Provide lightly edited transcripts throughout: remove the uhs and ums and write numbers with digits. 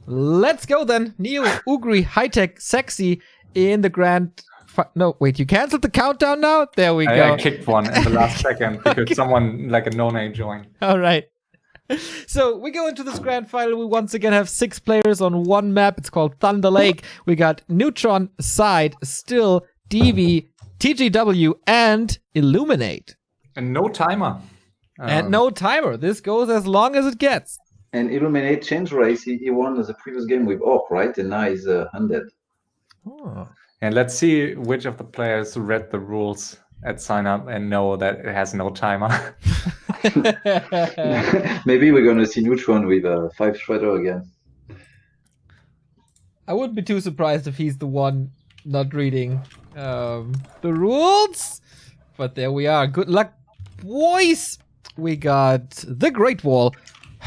Let's go then. Neo, Ugri, HighTac, Seksi in the grand... No, wait, you canceled the countdown now? There we go. I kicked one in the last second because someone, like a no-name, joined. All right. So we go into this grand final. We once again have 6 players on one map. It's called Thunder Lake. We got Neutron, Side, Still, DV, TGW, and Illuminate. And no timer. And no timer. This goes as long as it gets. And Illuminate changed race. He won the previous game with Orc, right? And now he's 100. Oh. And let's see which of the players read the rules at sign up and know that it has no timer. Maybe we're going to see Neutron with 5 Shredder again. I wouldn't be too surprised if he's the one not reading the rules. But there we are. Good luck, boys. We got the Great Wall.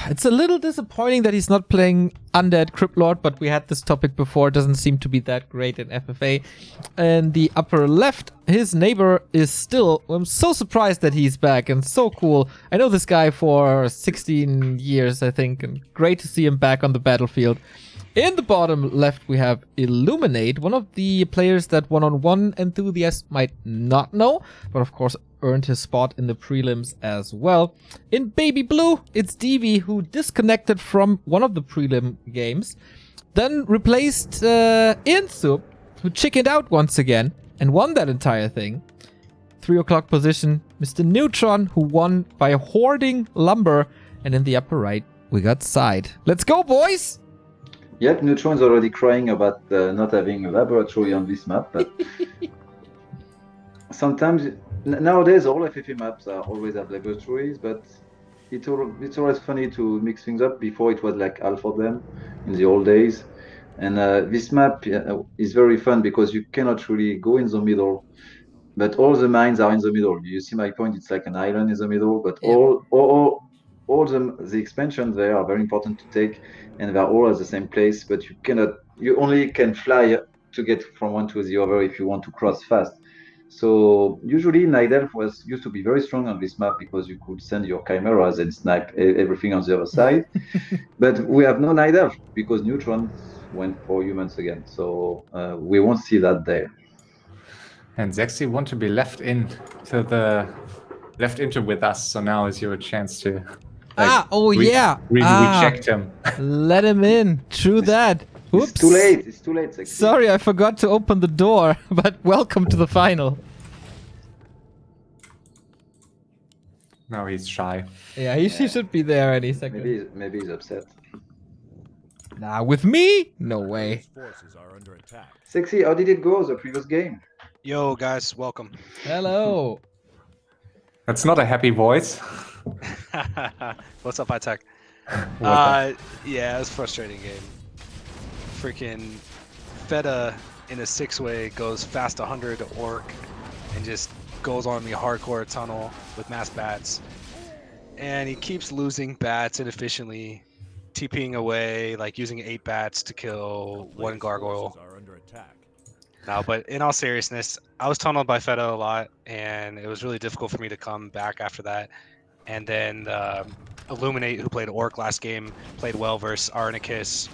It's a little disappointing that he's not playing Undead Cryptlord, but we had this topic before. It doesn't seem to be that great in FFA. And the upper left, his neighbor is Still. I'm so surprised that he's back and so cool. I know this guy for 16 years, I think, and great to see him back on the battlefield. In the bottom left, we have Illuminate, one of the players that one-on-one enthusiasts might not know, but of course earned his spot in the prelims as well. In baby blue, it's DV, who disconnected from one of the prelim games, then replaced Insup, who chickened out once again and won that entire thing. 3 o'clock position, Mr. Neutron, who won by hoarding lumber, and in the upper right, we got Side. Let's go, boys! Yep, Neutron's already crying about not having a laboratory on this map, but sometimes, nowadays, all FFA maps always have laboratories, but it's always funny to mix things up. Before it was like half of them in the old days. And this map is very fun because you cannot really go in the middle, but all the mines are in the middle. You see my point? It's like an island in the middle, but all the expansions there are very important to take, and they're all at the same place, but you only can fly to get from one to the other if you want to cross fast. So usually Night used to be very strong on this map because you could send your chimeras and snipe everything on the other side. But we have no Night Elf because Neutron went for humans again. So we won't see that there. And Seksi want to be left into with us, so now is your chance to. We checked him. Let him in. True that. Oops. It's too late. It's too late, Seksi. Sorry, I forgot to open the door, but welcome to the final. No, he's shy. Yeah, he should be there any second. Maybe he's upset. Nah, with me? No way. Seksi, how did it go, the previous game? Yo, guys, welcome. Hello. That's not a happy voice. What's up, HighTac? Yeah, it was a frustrating game. Freaking Feta in a 6-way goes fast 100 Orc and just goes on me hardcore tunnel with mass bats. And he keeps losing bats inefficiently, TPing away, like using 8 bats to kill 1 gargoyle. No, but in all seriousness, I was tunneled by Feta a lot, and it was really difficult for me to come back after that. And then Illuminate, who played Orc last game, played well versus Arnicus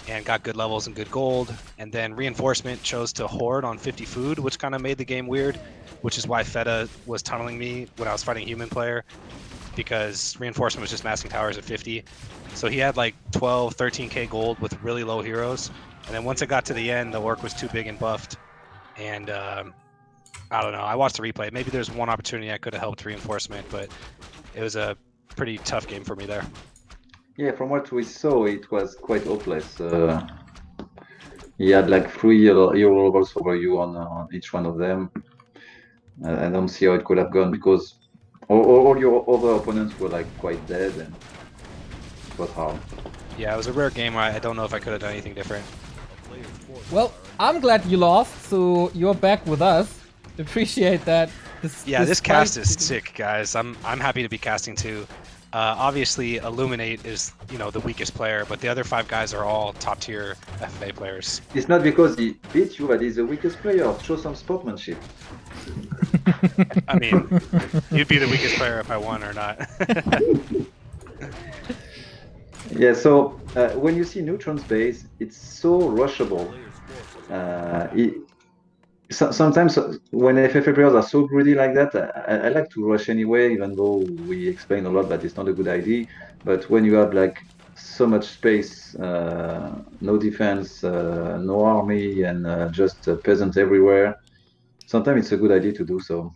and got good levels and good gold. And then Reinforcement chose to hoard on 50 food, which kind of made the game weird, which is why Feta was tunneling me when I was fighting human player, because Reinforcement was just massing towers at 50. So he had like 12, 13k gold with really low heroes. And then once it got to the end, the Orc was too big and buffed. And I don't know, I watched the replay. Maybe there's one opportunity I could have helped Reinforcement, but it was a pretty tough game for me there. Yeah, from what we saw, it was quite hopeless. He had like 3 hero levels over you on each one of them. I don't see how it could have gone because all your other opponents were like quite dead, and it was hard. Yeah, it was a rare game where I don't know if I could have done anything different. Well, I'm glad you lost, so you're back with us. Appreciate that. This cast is sick, guys. I'm happy to be casting too. Obviously, Illuminate is the weakest player, but the other 5 guys are all top tier FFA players. It's not because he beat you that he's the weakest player. Show some sportsmanship. I mean, you'd be the weakest player if I won or not. Yeah, so when you see neutron space, it's so rushable. Sometimes when FFA players are so greedy like that, I like to rush anyway, even though we explain a lot that it's not a good idea. But when you have like so much space, no defense, no army, and just peasants everywhere, sometimes it's a good idea to do so.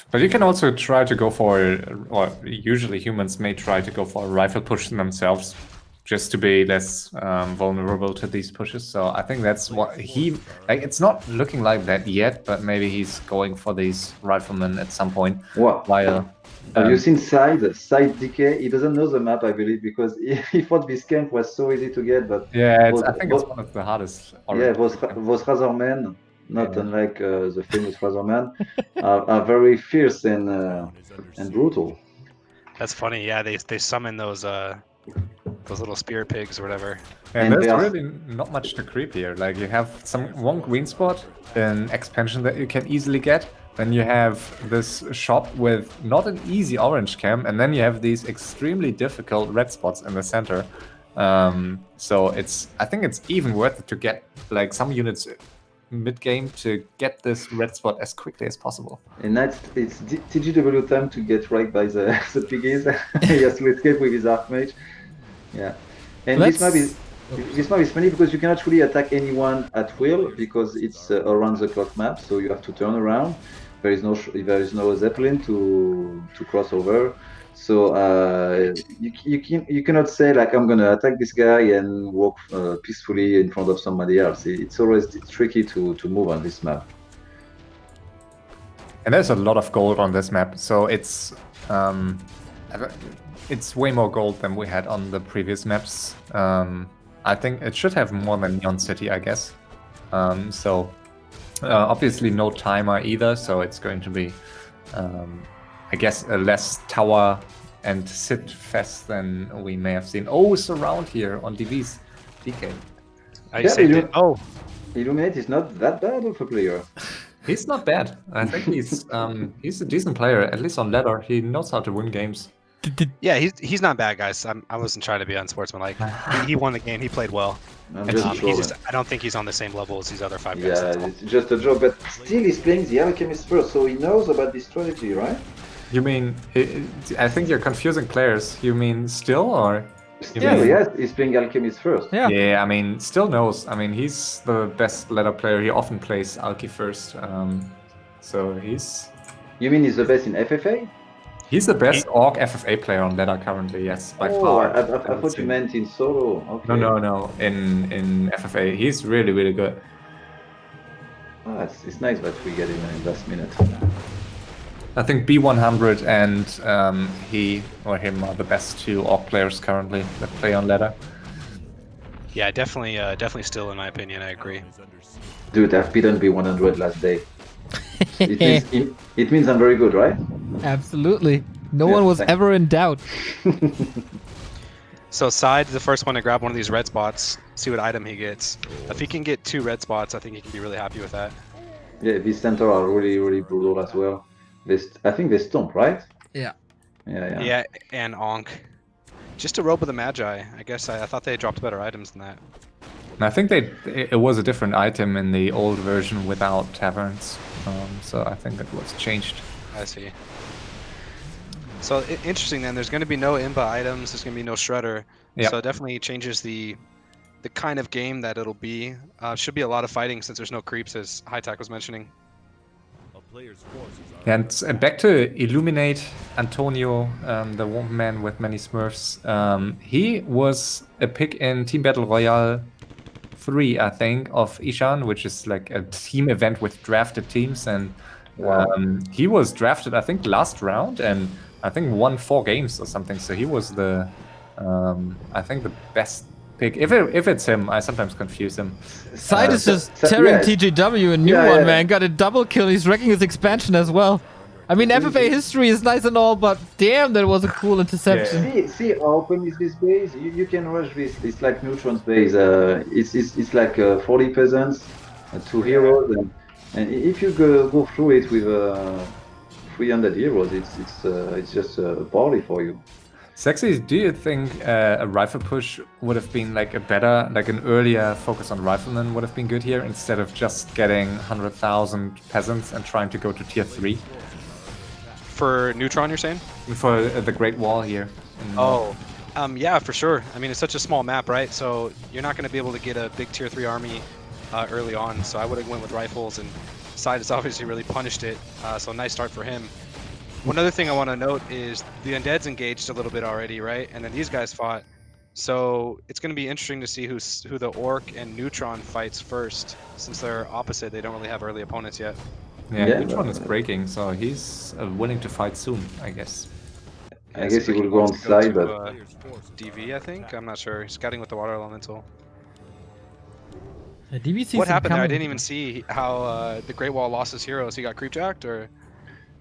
But you can also try to go for, or usually humans may try to go for a rifle push themselves, just to be less vulnerable to these pushes. So I think that's what he like. It's not looking like that yet, but maybe he's going for these riflemen at some point. Wow. While Have you seen Side Decay? He doesn't know the map, I believe, because he thought this camp was so easy to get, but yeah, I think it's one of the hardest. yeah, those Razormen, not Yeah. unlike the famous Razormen, are very fierce and brutal. That's funny. Yeah, they summon those little spirit pigs or whatever. And And there's they are- really not much to creep here. Like you have one green spot, an expansion that you can easily get. Then you have this shop with not an easy orange cam, and then you have these extremely difficult red spots in the center. So I think it's even worth it to get like some units mid-game to get this red spot as quickly as possible. And it's TGW time to get right by the piggies. He has to escape with his Archmage. Yeah. And this map is funny because you cannot really attack anyone at will because it's around the clock map, so you have to turn around. There is no Zeppelin to cross over. So you cannot say like I'm gonna attack this guy and walk peacefully in front of somebody else. It's always tricky to move on this map. And there's a lot of gold on this map, so it's way more gold than we had on the previous maps. I think it should have more than Neon City, I guess. Obviously no timer either, so it's going to be, I guess, a less tower and sit fest than we may have seen. Oh, surround here on DV's DK. I Yeah, saved you- it. Oh, Illuminate is not that bad of a player. He's not bad. I think he's a decent player, at least on ladder. He knows how to win games. yeah, he's not bad, guys. I wasn't trying to be unsportsmanlike. He won the game. He played well. I'm just He trolling. I don't think he's on the same level as these other 5 guys. Yeah, it's just a joke, but still he's playing the Alchemist first, so he knows about this strategy, right? You mean, I think you're confusing players. You mean Still, or? Still, yes, he's playing Alchemist first. Yeah. Yeah, I mean, Still knows. I mean, he's the best ladder player. He often plays Alki first. So he's You mean he's the best in FFA? the best Orc FFA player on ladder currently, yes, by Oh, far. I would thought say. you meant in solo. Okay. No. In FFA, he's really, really good. Oh, it's nice that we get him in the last minute. I think B100 and he or him are the best 2 Orc players currently that play on ladder. Yeah, definitely still, in my opinion, I agree. Dude, I've beaten B100 last day. It means I'm very good, right? Absolutely. No Yeah, one was thanks. ever in doubt. So Side, the first one to grab one of these red spots, see what item he gets. If he can get 2 red spots, I think he can be really happy with that. Yeah, these centaur are really, really brutal as well. I think they stomp, right? Yeah. Yeah. Yeah, and Onk. Just a robe of the Magi. I guess I thought they dropped better items than that. And I think it was a different item in the old version without taverns. So I think it was changed. I see. So interesting then, there's going to be no Imba items, there's going to be no Shredder. Yeah. So it definitely changes the kind of game that it'll be. Should be a lot of fighting since there's no creeps, as HighTac was mentioning. And back to Illuminate Antonio, the man with many Smurfs. He was a pick in Team Battle Royale 3, I think, of Ishan, which is like a team event with drafted teams. And he was drafted, I think, last round, and I think won 4 games or something. So he was I think, the best pick. If it's him, I sometimes confuse him. Side is just tearing yeah. TGW, a new Yeah, one, yeah. man. Got a double kill. He's wrecking his expansion as well. I mean, FFA history is nice and all, but damn, that was a cool interception. See how open is this base? You can rush this. It's like Neutron's base. It's like 40 peasants, 2 heroes, and if you go through it with 300 heroes, it's just a party for you. Seksi, do you think a rifle push would have been like a better, like an earlier focus on riflemen would have been good here instead of just getting 100,000 peasants and trying to go to tier 3? For Neutron, you're saying? For the Great Wall here. Yeah, for sure. I mean, it's such a small map, right? So you're not going to be able to get a big tier 3 army early on. So I would have went with rifles, and Side has obviously really punished it. So nice start for him. One other thing I want to note is the Undead's engaged a little bit already, right? And then these guys fought. So it's going to be interesting to see who the Orc and Neutron fights first. Since they're opposite, they don't really have early opponents yet. Yeah, Neutron is breaking, so he's willing to fight soon, I guess. I guess he will go on side, but DV, I think. I'm not sure. He's scouting with the water elemental. DVC. What happened there? I didn't even see how the Great Wall lost his heroes. He got creep jacked, or?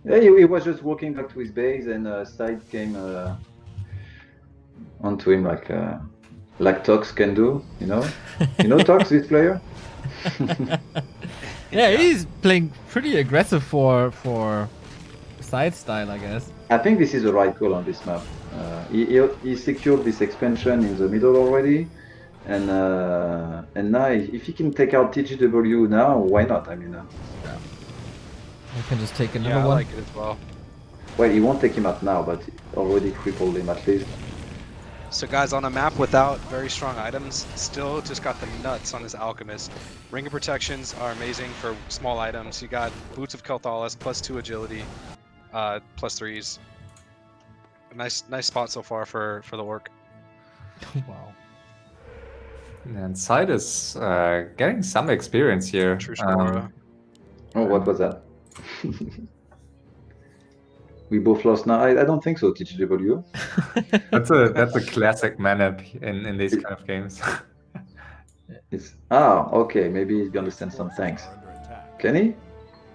yeah, he was just walking back to his base, and side came onto him like Tox can do. You know Tox, this player. Yeah, he's playing pretty aggressive for side style, I guess. I think this is the right call on this map. He secured this expansion in the middle already, and now if he can take out TGW now, why not? I mean, I can just take another Yeah, I one. like it as well. well, he won't take him out now, but already crippled him at least. So guys, on a map without very strong items, still just got the nuts on his Alchemist. Ring of Protections are amazing for small items. You got Boots of Kelthalis, +2 agility, +3s. Nice spot so far for the Orc. Wow. And Side is getting some experience here. True Shura. Oh, what was that? We both lost now. I don't think so, TGW. That's a classic manip in these kind of games. Okay. Maybe he understands some things. Can he?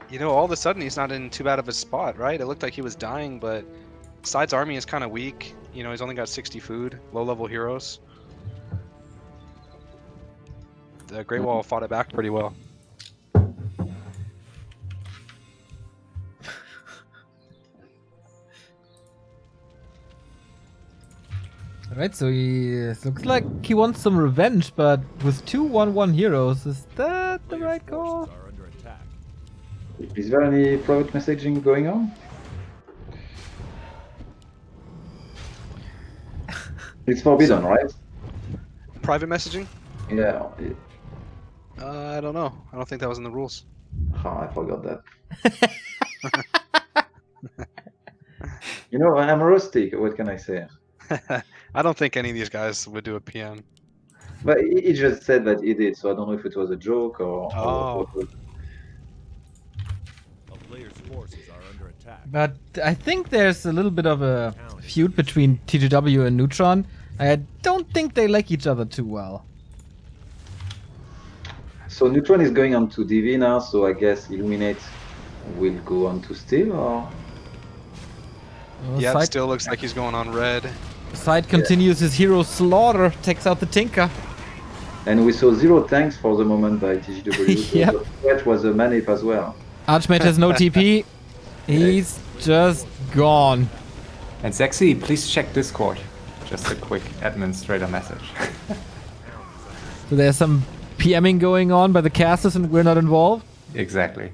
You know, all of a sudden he's not in too bad of a spot, right? It looked like he was dying, but Side's army is kind of weak. You know, he's only got 60 food, low-level heroes. The Great Wall fought it back pretty well. Alright, so it looks like he wants some revenge, but with 2 1/1 heroes, is that the right call? Is there any private messaging going on? It's forbidden, right? Private messaging? Yeah. I don't know. I don't think that was in the rules. I forgot that. I'm rustic. What can I say? I don't think any of these guys would do a PM. But he just said that he did, so I don't know if it was a joke or. Oh. But I think there's a little bit of a feud between TGW and Neutron. I don't think they like each other too well. So Neutron is going on to DV now, so I guess Illuminate will go on to Steel, or? Yeah, Side, still looks like he's going on red. Side continues his hero slaughter, takes out the Tinker. And we saw 0 tanks for the moment by TGW. So Yep. the threat was a manip as well. Archmage has no TP. He's just gone. And Seksi, please check Discord. Just a quick administrator message. So there's some PMing going on by the casters and we're not involved. Exactly.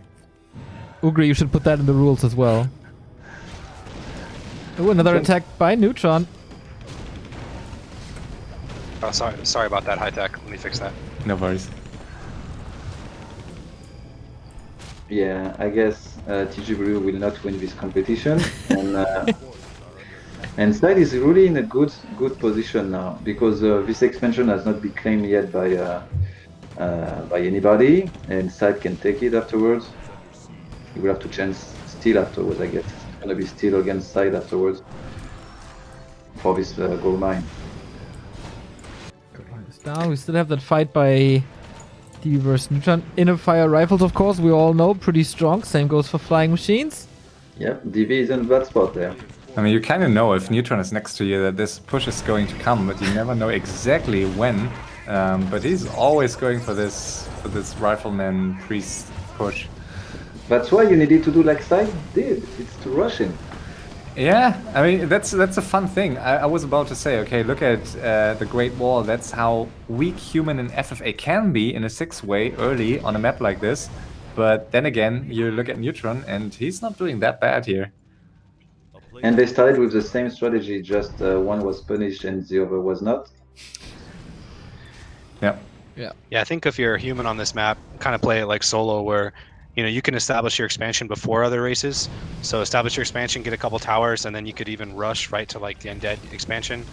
Ugri, you should put that in the rules as well. Oh, another attack by Neutron. Oh, sorry about that, HighTac. Let me fix that. No worries. Yeah, I guess TGW will not win this competition, and Side is really in a good position now because this expansion has not been claimed yet by anybody, and Side can take it afterwards. He will have to change Steel afterwards, I guess. It's gonna be Steel against Side afterwards for this gold mine. Down. We still have that fight by DV versus Neutron. Inner fire rifles, of course, we all know, pretty strong. Same goes for flying machines. Yep, DV is in a bad spot there. I mean, you kind of know if Neutron is next to you that this push is going to come, but you never know exactly when. But he's always going for this rifleman priest push. That's why you needed to do like Side did. It's to rush him. Yeah, I mean that's a fun thing. I was about to say, okay, look at the Great Wall. That's how weak human in FFA can be in a 6-way early on a map like this. But then again, you look at Neutron, and he's not doing that bad here. And they started with the same strategy, just one was punished and the other was not. Yeah. Yeah. Yeah, I think if you're a human on this map, kind of play it like solo, where you can establish your expansion before other races. So establish your expansion, get a couple towers, and then you could even rush right to like the undead expansion.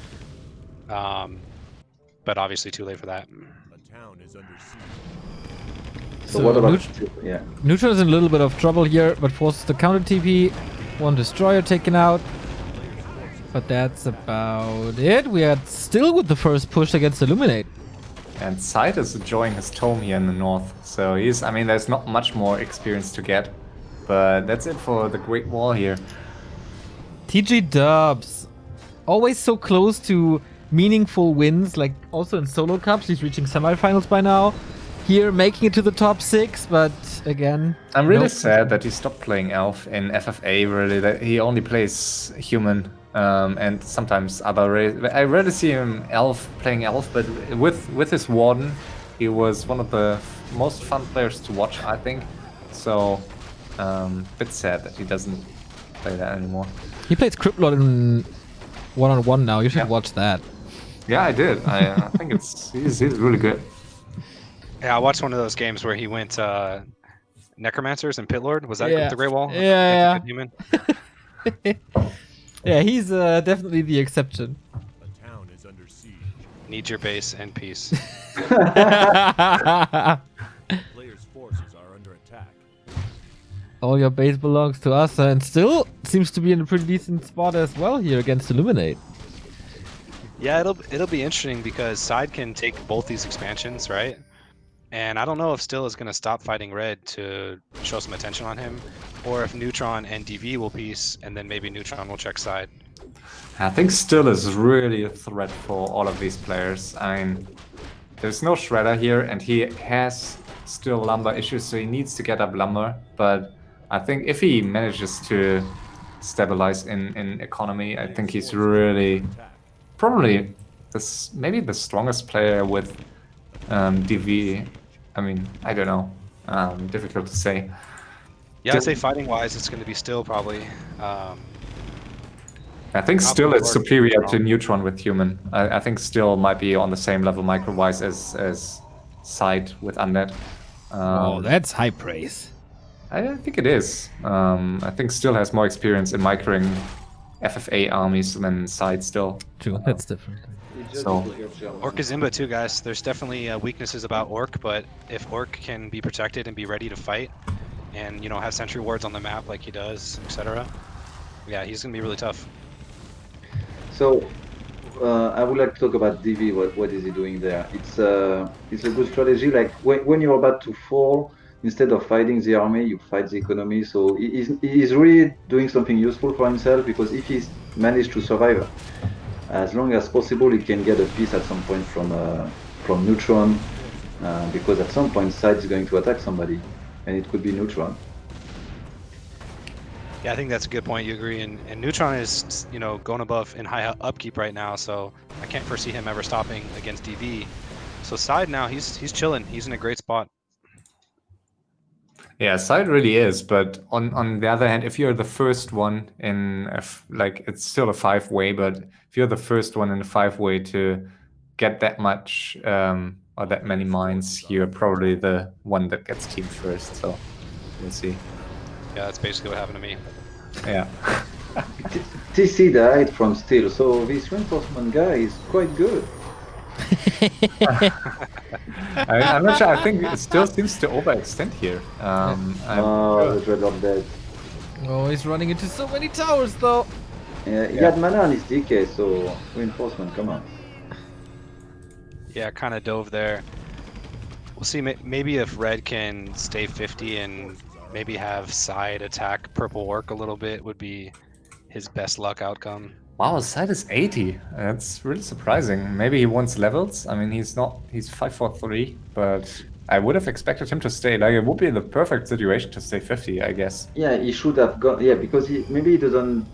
But obviously too late for that. A town is under siege. So what about yeah? Neutron is in a little bit of trouble here, but forces the counter TP. One destroyer taken out. But that's about it. We are still with the first push against Illuminate. And Side is enjoying his tome here in the north. So I mean, there's not much more experience to get. But that's it for the Great Wall here. TG Dubs. Always so close to meaningful wins, like also in solo cups. He's reaching semifinals by now. Here, making it to the top 6, but again... I'm really sad that he stopped playing Elf in FFA, really. That he only plays Human and sometimes other race. I rarely see him playing Elf, but with his Warden, he was one of the most fun players to watch, I think. So, bit sad that he doesn't play that anymore. He plays Cryptlord in one-on-one now. You should watch that. Yeah, I did. I think he's really good. Yeah, I watched one of those games where he went Necromancers and Pitlord. Was that the Great Wall? Yeah. Human? Yeah, he's definitely the exception. A town is under siege. Need your base and peace. Players' forces are under attack. All your base belongs to us, and still seems to be in a pretty decent spot as well here against Illuminate. Yeah, it'll be interesting because Side can take both these expansions, right? And I don't know if Still is going to stop fighting Red to show some attention on him, or if Neutron and DV will piece, and then maybe Neutron will check Side. I think Still is really a threat for all of these players. I mean, there's no Shredder here, and he has still lumber issues, so he needs to get up lumber. But I think if he manages to stabilize in economy, I think he's really probably maybe the strongest player with DV. I mean, I don't know. Difficult to say. Yeah, I'd say fighting-wise, it's going to be Still probably. I think Still Probably is superior to Neutron with Human. I think Still might be on the same level micro-wise as Side with Undead. Oh, that's high praise. I think it is. I think Still has more experience in microing FFA armies than Side Still. True, that's different. So Orc is Imba too, guys. There's definitely weaknesses about Orc, but if Orc can be protected and be ready to fight, and have sentry wards on the map like he does, etc., yeah, he's gonna be really tough. So I would like to talk about DV. What is he doing there? It's a good strategy. Like when you're about to fall, instead of fighting the army, you fight the economy. So he's really doing something useful for himself, because if he's managed to survive, as long as possible, he can get a piece at some point from Neutron, because at some point Side is going to attack somebody, and it could be Neutron. Yeah, I think that's a good point, Ugri. And Neutron is, going above in high upkeep right now, so I can't foresee him ever stopping against DV. So Side now, he's chilling. He's in a great spot. yeah, Side really is. But on the other hand, if you're the first one in it's still a 5-way, but if you're the first one in a 5-way to get that much or that many mines, you're probably the one that gets teamed first. So we'll see. Yeah, that's basically what happened to me. Yeah. TC died from Steel, so this reinforcement guy is quite good. I'm not sure. I think it still seems to overextend here. The Dreadlord dead. Oh, he's running into so many towers, though. Yeah, he had mana on his DK, so reinforcement, come on. Yeah, kind of dove there. We'll see. Maybe if Red can stay 50 and maybe have Side attack Purple Orc a little bit would be his best luck outcome. Wow, Side is 80. That's really surprising. Maybe he wants levels. I mean, he's 543, but I would have expected him to stay. Like, it would be the perfect situation to stay 50, I guess. Yeah, he should have gone. Yeah, because maybe he doesn't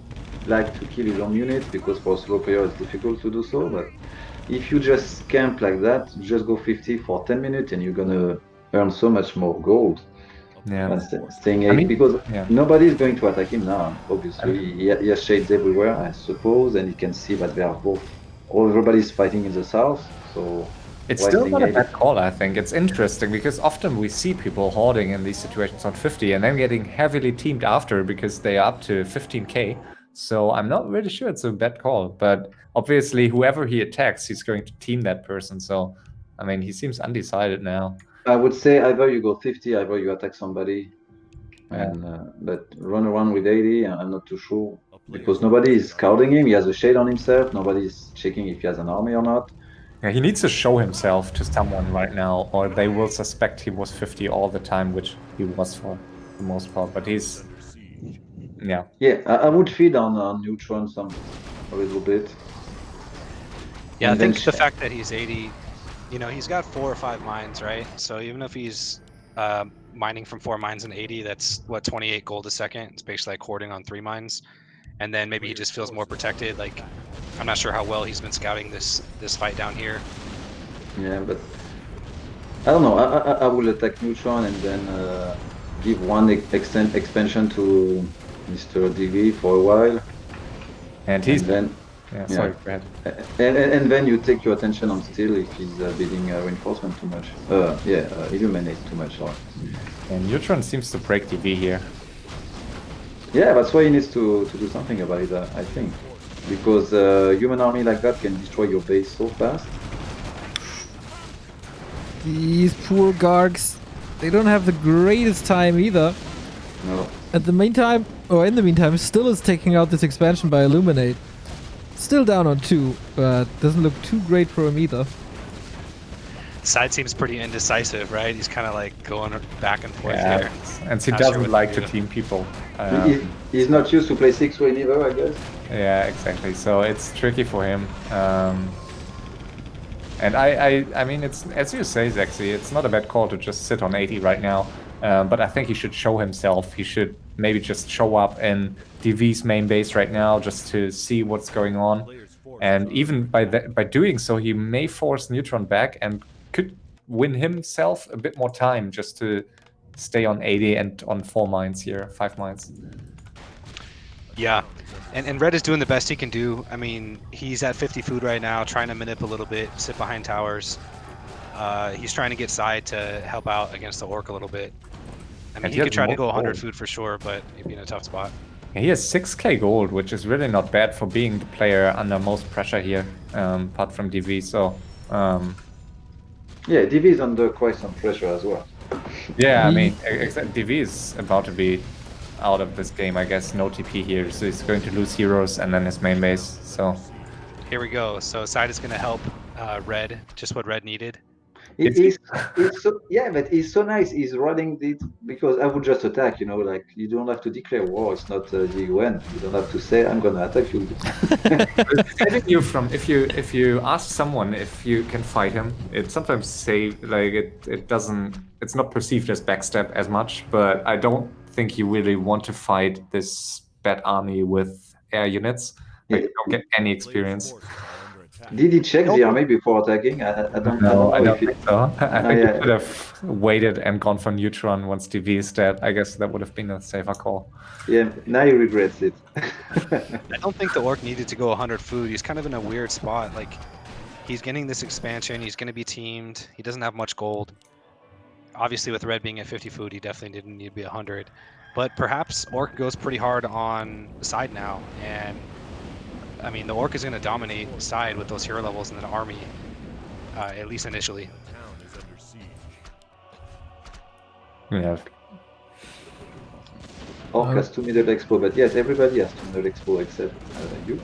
like to kill his own units because for a slow player it's difficult to do so. But if you just camp like that, just go 50 for 10 minutes and you're gonna earn so much more gold Yeah. than staying 8 I mean, because yeah. nobody is going to attack him now. Obviously, he has shades everywhere, I suppose, and he can see that they are both. Everybody's fighting in the south, so. It's why still staying not a 8? bad call, I think. It's interesting because often we see people hoarding in these situations on 50 and then getting heavily teamed after because they are up to 15k. So I'm not really sure it's a bad call. But obviously, whoever he attacks, he's going to team that person. So, I mean, he seems undecided now. I would say either you go 50, either you attack somebody, Yeah. and but run around with 80. I'm not too sure A player's because nobody is forces are scouting him. He has a shade on himself. Nobody's checking if he has an army or not. Yeah, he needs to show himself to someone right now, or they will suspect he was 50 all the time, which he was for the most part. But he's, under siege. yeah. Yeah, I would feed on neutron a little bit. Yeah, I And then think the fact that he's 80, you know, he's got 4 or 5 mines, right? So even if he's mining from 4 mines and 80, that's what, 28 gold a second. It's basically like hoarding on 3 mines, and then maybe he just feels more protected. Like, I'm not sure how well he's been scouting this fight down here. Yeah, but I don't know. I will attack neutron and then give one expansion to Mr. DV for a while, And he's, and then yeah, sorry, go ahead. and then you take your attention on steel if he's bidding reinforcement too much. Illuminate too much. Sorry. And Neutron seems to break DV here. Yeah, that's why he needs to do something about it. I think because human army like that can destroy your base so fast. These poor Gargs, they don't have the greatest time either. No. In the meantime, Still is taking out this expansion by Illuminate. Still down on 2, but doesn't look too great for him either. Side seems pretty indecisive, right? He's kind of like going back and forth Yeah, here. and he Not sure doesn't what like to to do. team people. He's not used to play 6-way neither, I guess. Yeah, exactly. So it's tricky for him. And I mean, it's as you say, Seksi, it's not a bad call to just sit on 80 right now. But I think he should show himself. He should maybe just show up in DV's main base right now just to see what's going on. And even by doing so, he may force Neutron back and could win himself a bit more time just to stay on 80 and on 4 mines here, 5 mines. Yeah, and Red is doing the best he can do. I mean, he's at 50 food right now, trying to manip a little bit, sit behind towers. He's trying to get side to help out against the Orc a little bit. I mean, And he he could has try to more go 100 gold. food for sure, but he'd be in a tough spot. He has 6k gold, which is really not bad for being the player under most pressure here, apart from DV. So, Yeah, DV is under quite some pressure as well. yeah, I mean, DV is about to be out of this game, I guess. No TP here, so he's going to lose heroes and then his main base. So, Here we go. So side is going to help Red, just what Red needed. It's so, yeah, but it's so nice. He's running it because I would just attack. You know, like you don't have to declare war. It's not the UN. You don't have to say I'm gonna attack you. saving you from if you ask someone if you can fight him, it sometimes say like it's not perceived as backstab as much, but I don't think you really want to fight this bad army with air units. Like you don't get any experience. Did he check the army before attacking? I don't know I if don't he. think so. I think yeah. you could have waited and gone for Neutron once DV is dead. I guess that would have been a safer call. Yeah, now he regrets it. I don't think the Orc needed to go 100 food. He's kind of in a weird spot. Like, he's getting this expansion. He's going to be teamed. He doesn't have much gold. Obviously, with Red being at 50 food, he definitely didn't need to be 100. But perhaps Orc goes pretty hard on side now. And, I mean, the Orc is going to dominate side with those hero levels in the army, at least initially. Town is under siege. Yeah. Orc has 2 middle expo, but yes, everybody has 2 middle expo except you.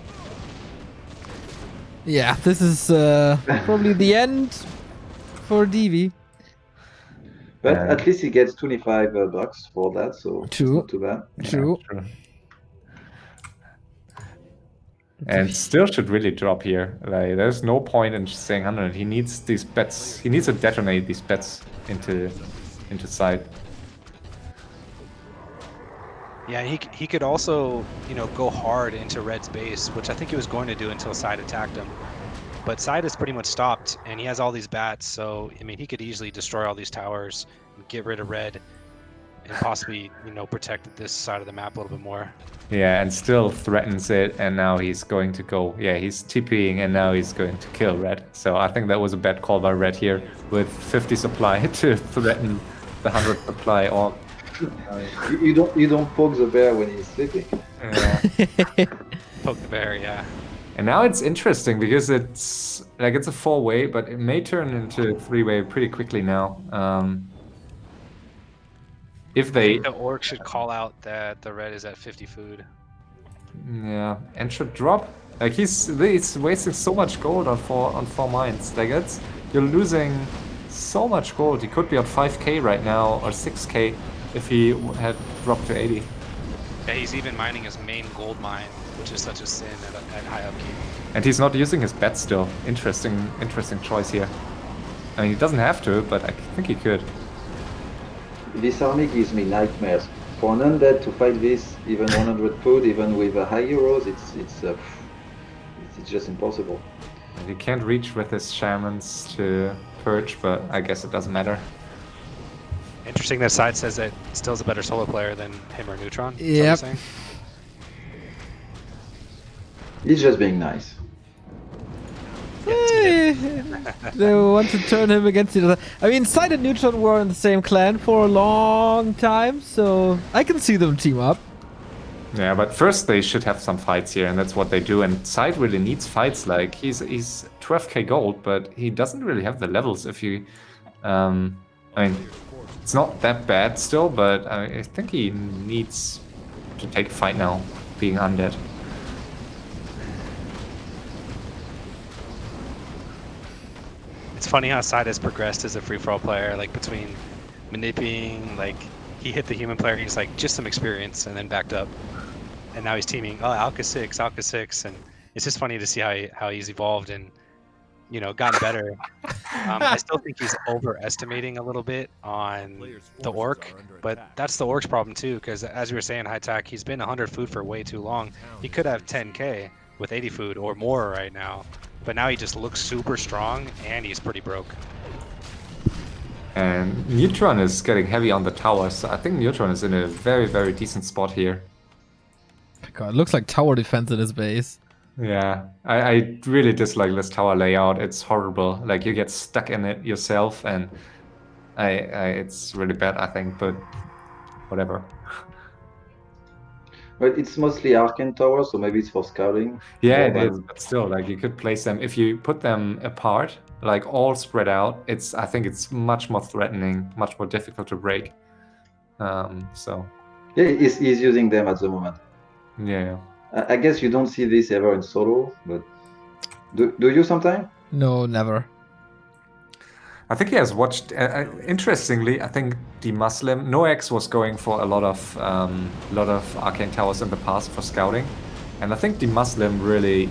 Yeah, this is probably the end for DV. But at least he gets 25 bucks for that, so it's True. not too bad. True. True. And still should really drop here. Like, there's no point in just saying 100. He needs these bets. He needs to detonate these bets into side. Yeah, he could also, you know, go hard into Red's base, which I think he was going to do until Side attacked him. But Side is pretty much stopped, and he has all these bats, so I mean, he could easily destroy all these towers and get rid of Red, and possibly, you know, protect this side of the map a little bit more. Yeah, and still threatens it, and now he's going to go. Yeah, he's TPing, and now he's going to kill Red. So I think that was a bad call by Red here with 50 supply to threaten the 100 supply orc. You don't poke the bear when he's sleeping. Yeah. Poke the bear, yeah. And now it's interesting because it's like it's a 4-way, but it may turn into a 3-way pretty quickly now. If I they, think the orc should call out that the Red is at 50 food. yeah, and should drop. Like he's wasting so much gold on four mines. Like you're losing so much gold. He could be on 5k right now or 6k if he had dropped to 80. Yeah, he's even mining his main gold mine, which is such a sin at high upkeep. And he's not using his bet still. Interesting choice here. I mean, he doesn't have to, but I think he could. This army gives me nightmares. For an undead to fight this, even 100 food, even with high heroes, it's just impossible. And he can't reach with his shamans to purge, but I guess it doesn't matter. Interesting that Side says that Still's a better solo player than him or Neutron. Is that what you're Yep. saying? He's just being nice. They want to turn him against each other. I mean, Side and Neutron were in the same clan for a long time, so I can see them team up. Yeah, but first they should have some fights here, and that's what they do. And Side really needs fights. Like he's 12k gold, but he doesn't really have the levels. If you, I mean, it's not that bad still, but I think he needs to take a fight now, being undead. It's funny how Side has progressed as a free-for-all player, like between manipulating, like he hit the human player, he's like just some experience, and then backed up, and now he's teaming. Oh, Alka 6, and it's just funny to see how he's evolved and, you know, gotten better. I still think he's overestimating a little bit on the orc, but that's the orc's problem too, because as we were saying, HighTac, he's been 100 food for way too long. He could have 10k with 80 food or more right now, but now he just looks super strong and he's pretty broke. And Neutron is getting heavy on the towers, so I think Neutron is in a very, very decent spot here. God, it looks like tower defense in his base. Yeah, I really dislike this tower layout. It's horrible. Like you get stuck in it yourself, and it's really bad, I think. But whatever. But it's mostly arcane towers, so maybe it's for scouting. Yeah, more it than- is. But still, like you could place them if you put them apart, like all spread out. I think it's much more threatening, much more difficult to break. So Yeah, he's using them at the moment. yeah. I guess you don't see this ever in solo, but do you sometime? No, never. I think he has watched. Interestingly, I think the Muslim Noax was going for a lot of arcane towers in the past for scouting, and I think the Muslim really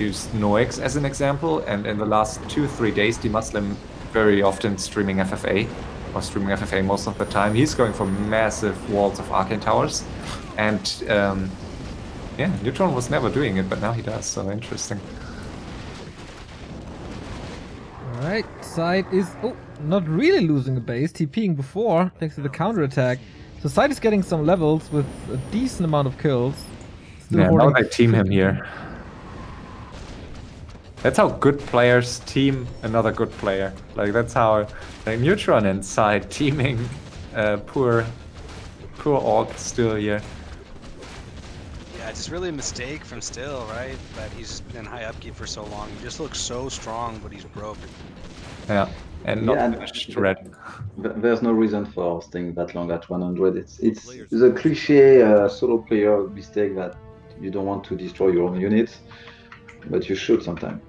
used Noax as an example. And in the last 2-3 days, the Muslim very often streaming FFA or streaming FFA most of the time. He's going for massive walls of arcane towers, and yeah, Neutron was never doing it, but now he does. So interesting. Alright, Side is not really losing a base, TPing before, thanks to the counterattack. So Side is getting some levels with a decent amount of kills. Still Yeah, now hoarding they team him here. That's how good players team another good player. Like that's how like Neutron and Side teaming poor orc still here. Yeah, it's just really a mistake from Still, right? That he's been high upkeep for so long. He just looks so strong, but he's broke. Yeah, and not Yeah, and- finished red. There's no reason for staying that long at 100. It's the cliche solo player mistake that you don't want to destroy your own units, but you should sometime.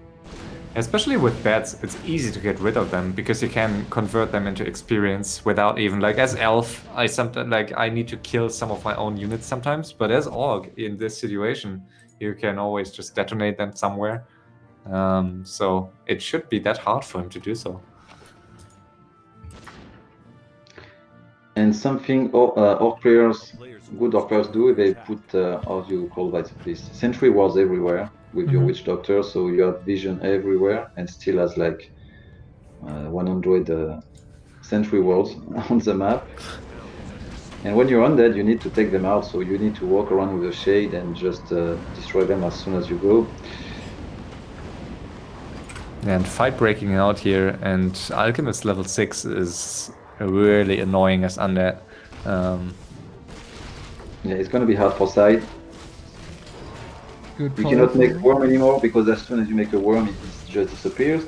Especially with bats, it's easy to get rid of them because you can convert them into experience without even like as elf, I sometimes like I need to kill some of my own units sometimes, but as orc in this situation, you can always just detonate them somewhere. So it should be that hard for him to do so. And something orc players, good orc players do, they put, how do you call that, this sentry walls everywhere with your Mhm. witch doctor, so you have vision everywhere and still has like 100 sentry walls on the map. And when you're undead, you need to take them out, so you need to walk around with a shade and just destroy them as soon as you go. And fight breaking out here, and Alchemist level 6 is really annoying as undead. Yeah, it's gonna be hard for side. Good You call. cannot make worm anymore because as soon as you make a worm, it just disappears.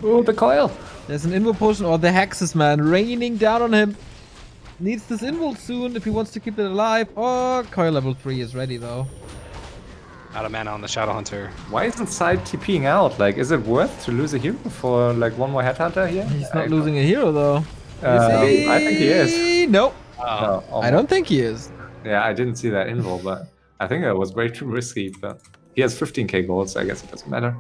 Oh, the coil! There's an invo potion or the hexes, man, raining down on him. Needs this invo soon if he wants to keep it alive. Oh, coil level 3 is ready though. Out of mana on the Shadow Hunter. Why isn't Side TPing out? Like, is it worth to lose a hero for like one more headhunter here? He's not losing a hero though. I think he is. Nope. No, I almost. don't think he is. Yeah, I didn't see that info, but I think it was way too risky. But he has 15k gold, so I guess it doesn't matter.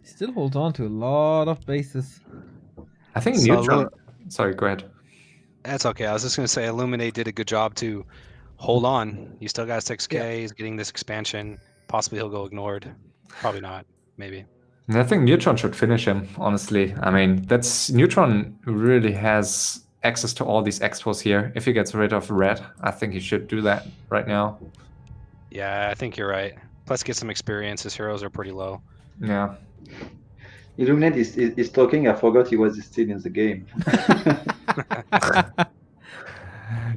He still holds on to a lot of bases. I think So Neutron. Sorry, go ahead. That's okay. I was just gonna say Illuminate did a good job to hold on. You still got 6k. Yeah. He's getting this expansion. Possibly he'll go ignored. Probably not. Maybe. And I think Neutron should finish him, honestly. I mean, that's Neutron really has access to all these expos here. If he gets rid of Red, I think he should do that right now. Yeah, I think you're right. Plus, get some experience. His heroes are pretty low. Yeah. Illuminate is talking, I forgot he was still in the game.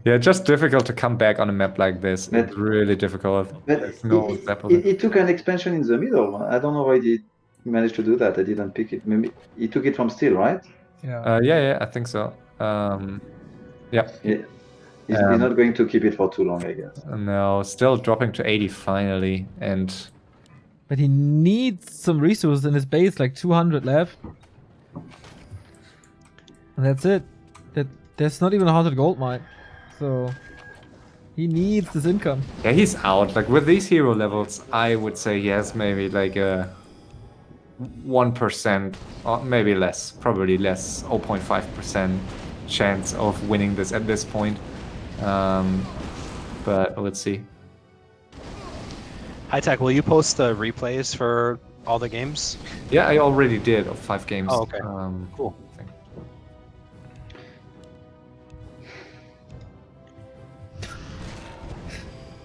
Yeah, just difficult to come back on a map like this. But- It's really difficult. But There's no it, step of it, it. it took an expansion in the middle. I don't know why he managed to do that. I didn't pick it. Maybe he took it from Steel, right? Yeah, I think so. Yeah. Yeah. He's Um, not going to keep it for too long, I guess. No, still dropping to 80 finally, and But he needs some resources in his base, like 200 left. And that's it. There's not even a 100 gold mine. So he needs this income. yeah, he's out. Like with these hero levels, I would say he has maybe like a 1% or maybe less, probably less, 0.5% chance of winning this at this point. But let's see. HighTac, will you post the replays for all the games? Yeah, I already did of 5 games. Oh, okay. Cool.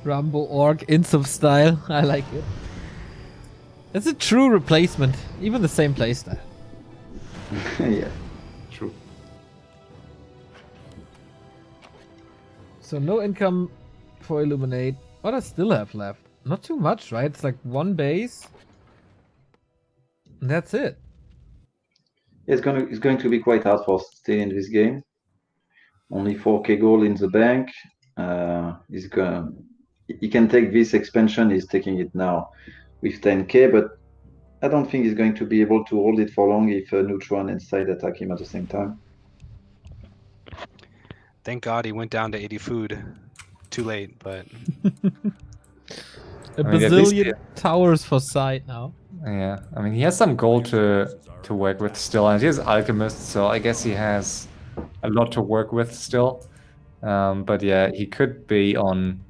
Rumble Orc in some style. I like it. It's a true replacement. Even the same playstyle. Yeah. True. So no income for Illuminate. What I still have left? Not too much, right? It's like one base. And that's it. It's going to be quite hard for staying in this game. Only 4k gold in the bank. He can take this expansion. He's taking it now with 10k, but I don't think he's going to be able to hold it for long if Neutron and Side attack him at the same time. Thank God he went down to 80 food. Too late, but A I mean, at least bazillion towers for sight now. Yeah, I mean, he has some gold to work with still, and he is Alchemist, so I guess he has a lot to work with still. But yeah, he could be on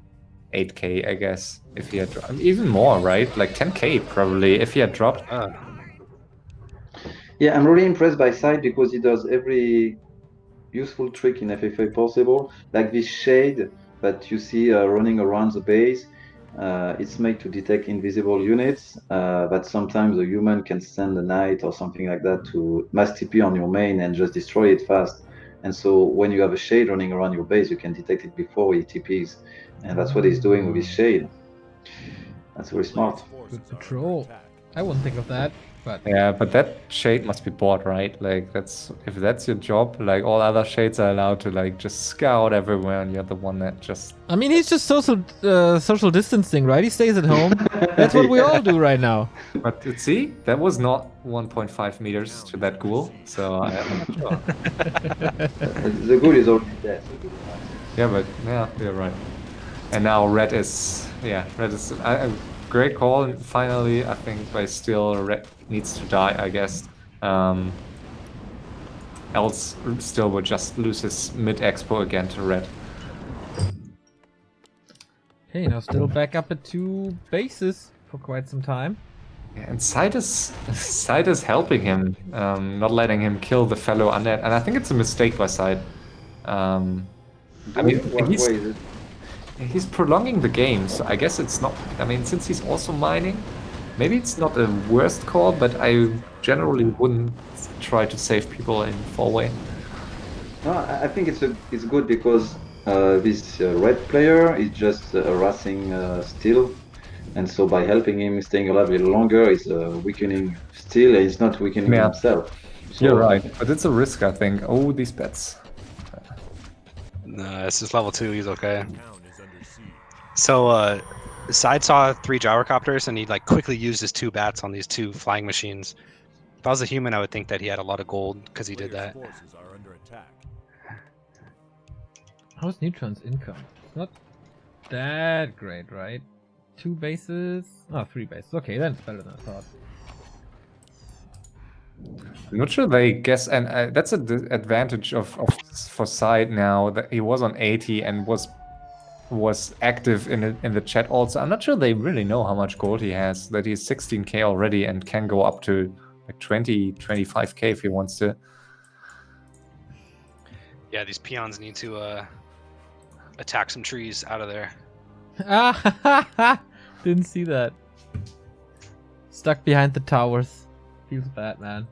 8k, I guess, if he had even more, right? Like 10k probably if he had dropped. Yeah, I'm really impressed by Side because he does every useful trick in FFA possible, like this shade that you see running around the base. It's made to detect invisible units, but sometimes a human can send a knight or something like that to mass TP on your main and just destroy it fast. And so when you have a shade running around your base, you can detect it before he TPs. And that's what he's doing with his shade. That's very smart. Good patrol. I wouldn't think of that, but Yeah, but that shade must be bought, right? Like that's if that's your job, like all other shades are allowed to like just scout everywhere, and you're the one that just I mean, he's just social distancing, right? He stays at home. That's what we all do right now. But see, that was not 1.5 meters to that ghoul, so I'm not sure. The good is already dead. Yeah, but yeah, you're right. And now red is a great call. Finally, I think, but still red needs to die, I guess. else still would just lose his mid expo again to red. Okay, now still back up at 2 bases for quite some time. Yeah, and Side is helping him, not letting him kill the fellow undead, and I think it's a mistake by Side. I mean, Why is it? he's prolonging the game, so I guess it's not. I mean, since he's also mining, maybe it's not a worst call, but I generally wouldn't try to save people in 4-way. No, I think it's good because this red player is just harassing Steel, and so by helping him staying alive a little longer, is weakening Steel, and it's not weakening Yeah. himself. So, You're right, but it's a risk, I think. Oh, these bets. No, it's just level 2. He's okay. Town is under siege. So, Side saw 3 gyrocopters, and he like quickly used his 2 bats on these 2 flying machines. If I was a human, I would think that he had a lot of gold because he did Players' that. forces are under attack. How's Neutron's income? It's not that great, right? 2 bases? Oh, 3 bases. Okay, then it's better than I thought. I'm not sure they guess, and that's a advantage of for Side now that he was on 80 and was active in the chat also. I'm not sure they really know how much gold he has. That he's 16k already and can go up to like 20, 25k if he wants to. Yeah, these peons need to attack some trees out of there. Ah, didn't see that. Stuck behind the towers. Feels bad, man.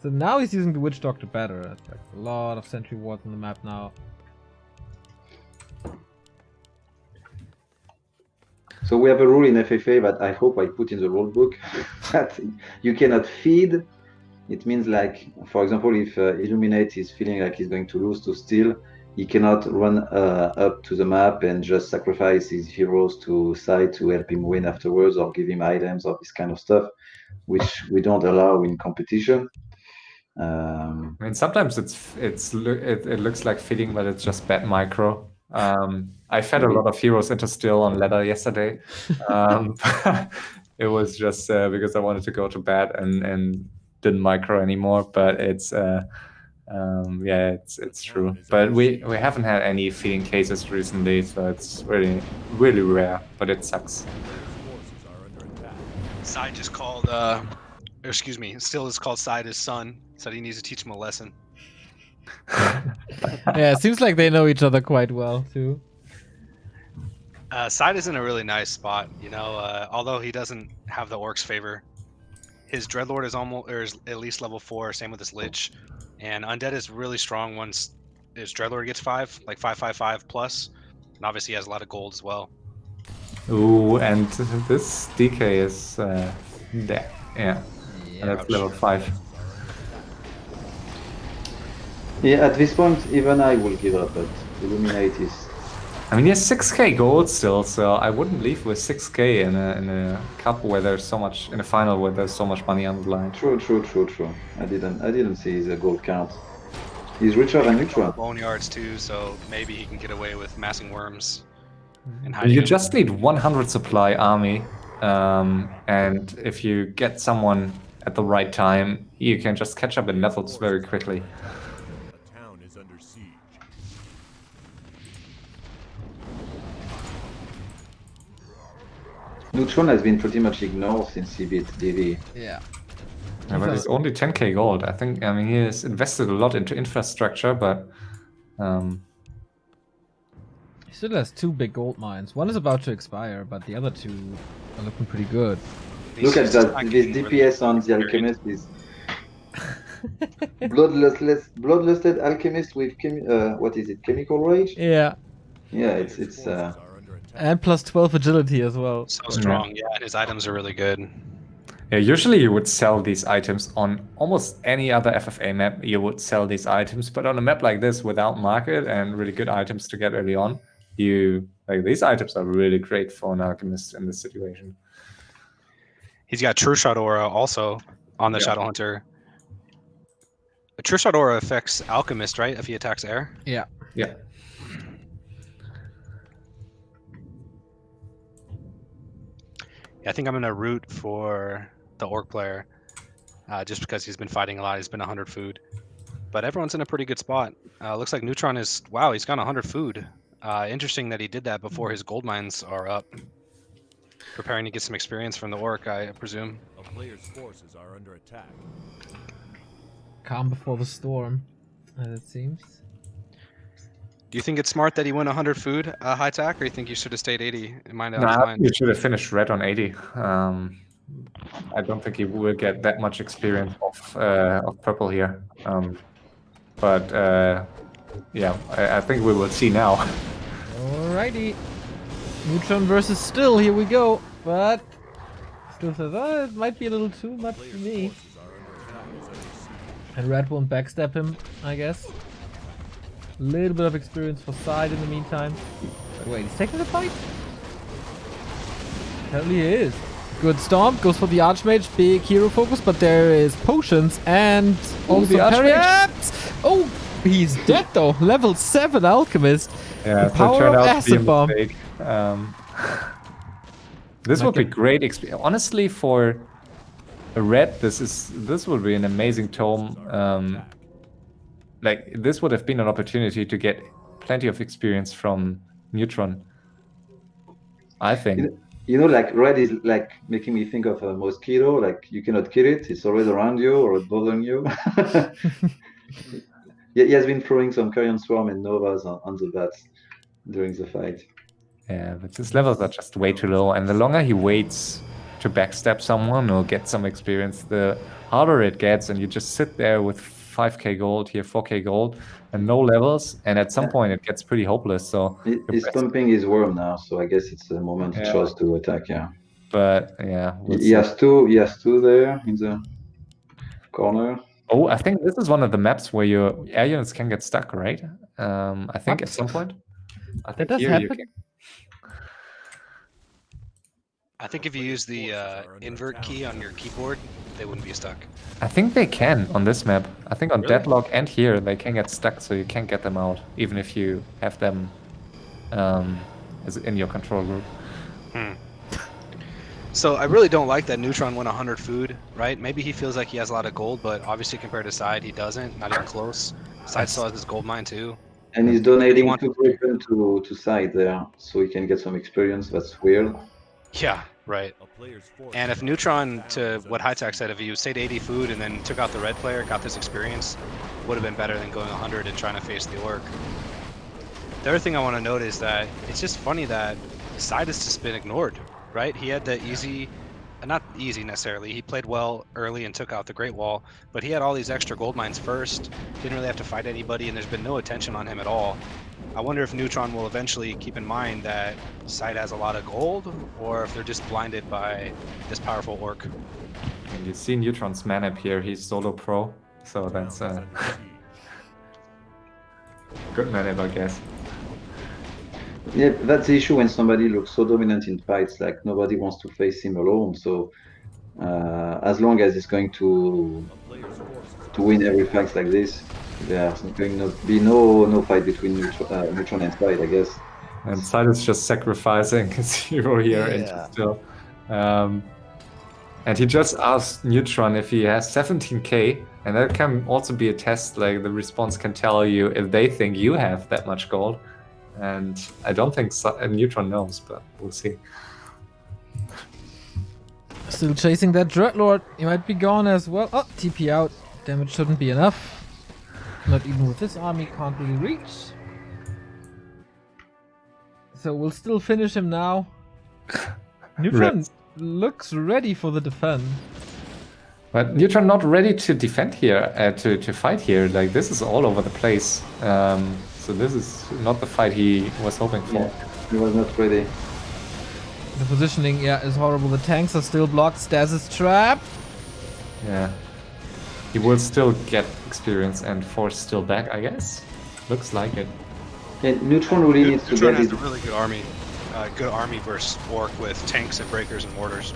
So now he's using the Witch Doctor better. That's like a lot of sentry wards on the map now. So we have a rule in FFA that I hope I put in the rule book that you cannot feed. It means like, for example, if Illuminate is feeling like he's going to lose to Steel, he cannot run up to the map and just sacrifice his heroes to Side to help him win afterwards or give him items or this kind of stuff, which we don't allow in competition. I mean, sometimes it looks like feeding, but it's just bad micro. I fed a lot of heroes into Still on ladder yesterday. It was just because I wanted to go to bed and didn't micro anymore. But it's yeah, it's true. But we haven't had any feeding cases recently, so it's really rare. But it sucks. Players' forces are under attack. Side just called, or excuse me, Still has called Side his son. Said he needs to teach him a lesson. Yeah, it seems like they know each other quite well too. Side is in a really nice spot, you know. Although he doesn't have the Orc's favor, his Dreadlord is almost, or is at least level 4. Same with his Lich, and Undead is really strong once his Dreadlord gets 5, like 5/5/5 plus, and obviously he has a lot of gold as well. Ooh, and this DK is there. Yeah, and that's level 5. Yeah, at this point, even I will give up, but Illuminate is. I mean, he has 6k gold still, so I wouldn't leave with 6k in a cup where there's so much, in a final where there's so much money on the line. True. I didn't see the gold count. He's richer than Neutron. Boneyards too, so maybe he can get away with massing worms and You hiding. just need 100 supply army, and if you get someone at the right time, you can just catch up in levels very quickly. A town is under siege. Neutron has been pretty much ignored since he beat DV. Yeah. Yeah, but it's only 10k gold. I mean, he has invested a lot into infrastructure, but He still has 2 big gold mines. One is about to expire, but the other 2 are looking pretty good. Look at that, this DPS on the Alchemist is bloodlusted Alchemist with what is it, Chemical Rage? Yeah. Yeah, it's Forces are under attack. And plus 12 agility as well. So strong, yeah. His items are really good. yeah, usually you would sell these items on almost any other FFA map. You would sell these items, but on a map like this, without market and really good items to get early on, these items are really great for an alchemist in this situation. He's got True Shot Aura also on the Yeah. Shadow Hunter. A True Shot Aura affects Alchemist, right? If he attacks air. Yeah. Yeah. Yeah, I think I'm gonna root for the Orc player. just because he's been fighting a lot. He's been 100 food. But everyone's in a pretty good spot. Looks like Neutron is... Wow, he's got 100 food. Interesting that he did that before his gold mines are up. Preparing to get some experience from the Orc, I presume. A player's forces are under attack. Calm before the storm, as it seems. Do you think it's smart that he went 100 food, HighTac, or you think you should have stayed 80 in mind out No, of I mind? think you should have finished red on 80. I don't think he will get that much experience of purple here. But yeah, I think we will see now. Alrighty. Neutron versus Still, here we go. But Still says, oh, it might be a little too much for me. Forces are under attack. And Red won't backstab him, I guess. A little bit of experience for Side in the meantime. But wait, he's taking the fight? Apparently he is. Good stomp, goes for the Archmage, big hero focus, but there is potions and also the Archmage. parry. Oh, he's dead though. Level 7 Alchemist. Yeah, The power turned of out to be a acid bomb. mistake. This would be great experience. Honestly, for a red, this would be an amazing tome. Like this would have been an opportunity to get plenty of experience from Neutron. I think. You know, like red is like making me think of a mosquito. Like you cannot kill it; it's always around you or bothering you. Yeah, he has been throwing some Carrion Swarm and Novas on the bats during the fight. Yeah, but his levels are just way too low, and the longer he waits to backstab someone or get some experience, the harder it gets, and you just sit there with 5k gold here, 4k gold, and no levels, and at some point it gets pretty hopeless. So He's pumping his worm now, so I guess it's the moment he chose to attack. Yeah, but yeah, we'll he see. has two. He has two there in the corner. Oh, I think this is one of the maps where your air units can get stuck, right? I think at some point. I think does here you happen? can. I think if you use the invert key on your keyboard, they wouldn't be stuck. I think they can on this map. I think on Really? Deadlock and here they can get stuck, so you can't get them out, even if you have them as in your control group. So I really don't like that Neutron went 100 food, right? Maybe he feels like he has a lot of gold, but obviously compared to Side, he doesn't. Not even close. Side still has his gold mine too. And he's donating want- 2 griffin to Side there, so he can get some experience. That's weird. Yeah, right. A player's forces And if are Neutron, to what HighTac said, if you stayed 80 food and then took out the red player, got this experience, would have been better than going 100 and trying to face the Orc. The other thing I want to note is that it's just funny that Side has just been ignored, right? He had the easy, not easy necessarily, he played well early and took out the Great Wall, but he had all these extra gold mines first, didn't really have to fight anybody, and there's been no attention on him at all. I wonder if Neutron will eventually keep in mind that Side has a lot of gold, or if they're just blinded by this powerful Orc. And you see Neutron's manap here, he's solo pro, so that's under siege. good manap, I guess. Yeah, that's the issue when somebody looks so dominant in fights. Like nobody wants to face him alone. So as long as he's going to A player's forces to win every fight like this, there's going to be no fight between Neutron and Side, I guess. And Side is just sacrificing his hero here into Still. And he just asked Neutron if he has 17k, and that can also be a test, like the response can tell you if they think you have that much gold. And I don't think Neutron knows, but we'll see. Still chasing that Dreadlord. He might be gone as well. Oh, TP out. Damage shouldn't be enough. Not even with this army, can't really reach. So we'll still finish him now. Neutron Right. looks ready for the defense. But Neutron not ready to defend here, to fight here. Like, this is all over the place. So this is not the fight he was hoping for. Yeah, he was not ready. The positioning, yeah, is horrible. The tanks are still blocked. Stasis trap. Yeah. He will still get experience and force Still back, I guess. Looks like it. And Neutron really needs to Neutron get has his a really good army versus Orc with tanks and breakers and mortars.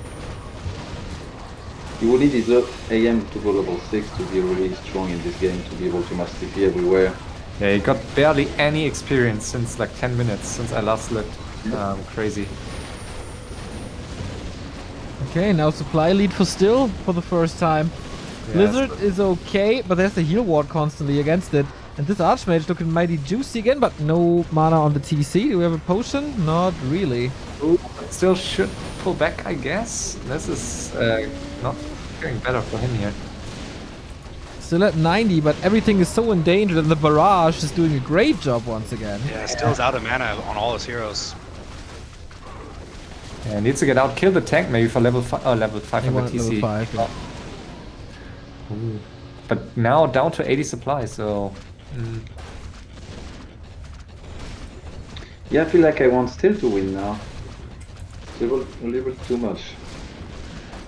He will need his AM to go level 6 to be really strong in this game, to be able to mass TP everywhere. Yeah, he got barely any experience since like 10 minutes, since I last looked. Crazy. Okay, now supply lead for Still for the first time. Blizzard is okay, but there's a heal ward constantly against it. And this Archmage looking mighty juicy again, but no mana on the TC. Do we have a potion? Not really. Still should pull back, I guess. This is not getting better for him here. Still at 90, but everything is so endangered, and the barrage is doing a great job once again. Yeah, still's out of mana on all his heroes. Yeah, needs to get out, kill the tank maybe for level 5 on the He wanted TC. level 5, yeah. Ooh. But now down to 80 supply, so... Yeah, I feel like I want still to win now. A little too much.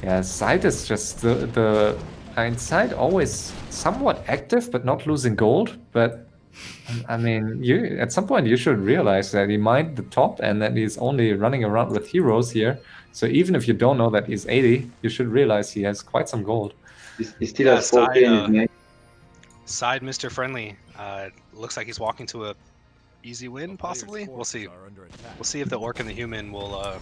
Yeah, Side is just the Side always somewhat active, but not losing gold. But I mean, you at some point you should realize that he mined the top and that he's only running around with heroes here. So even if you don't know that he's 80, you should realize he has quite some gold. He still has 4K in his name. Side Mr. Friendly. Looks like he's walking to a easy win, possibly. We'll see. We'll see if the orc and the human will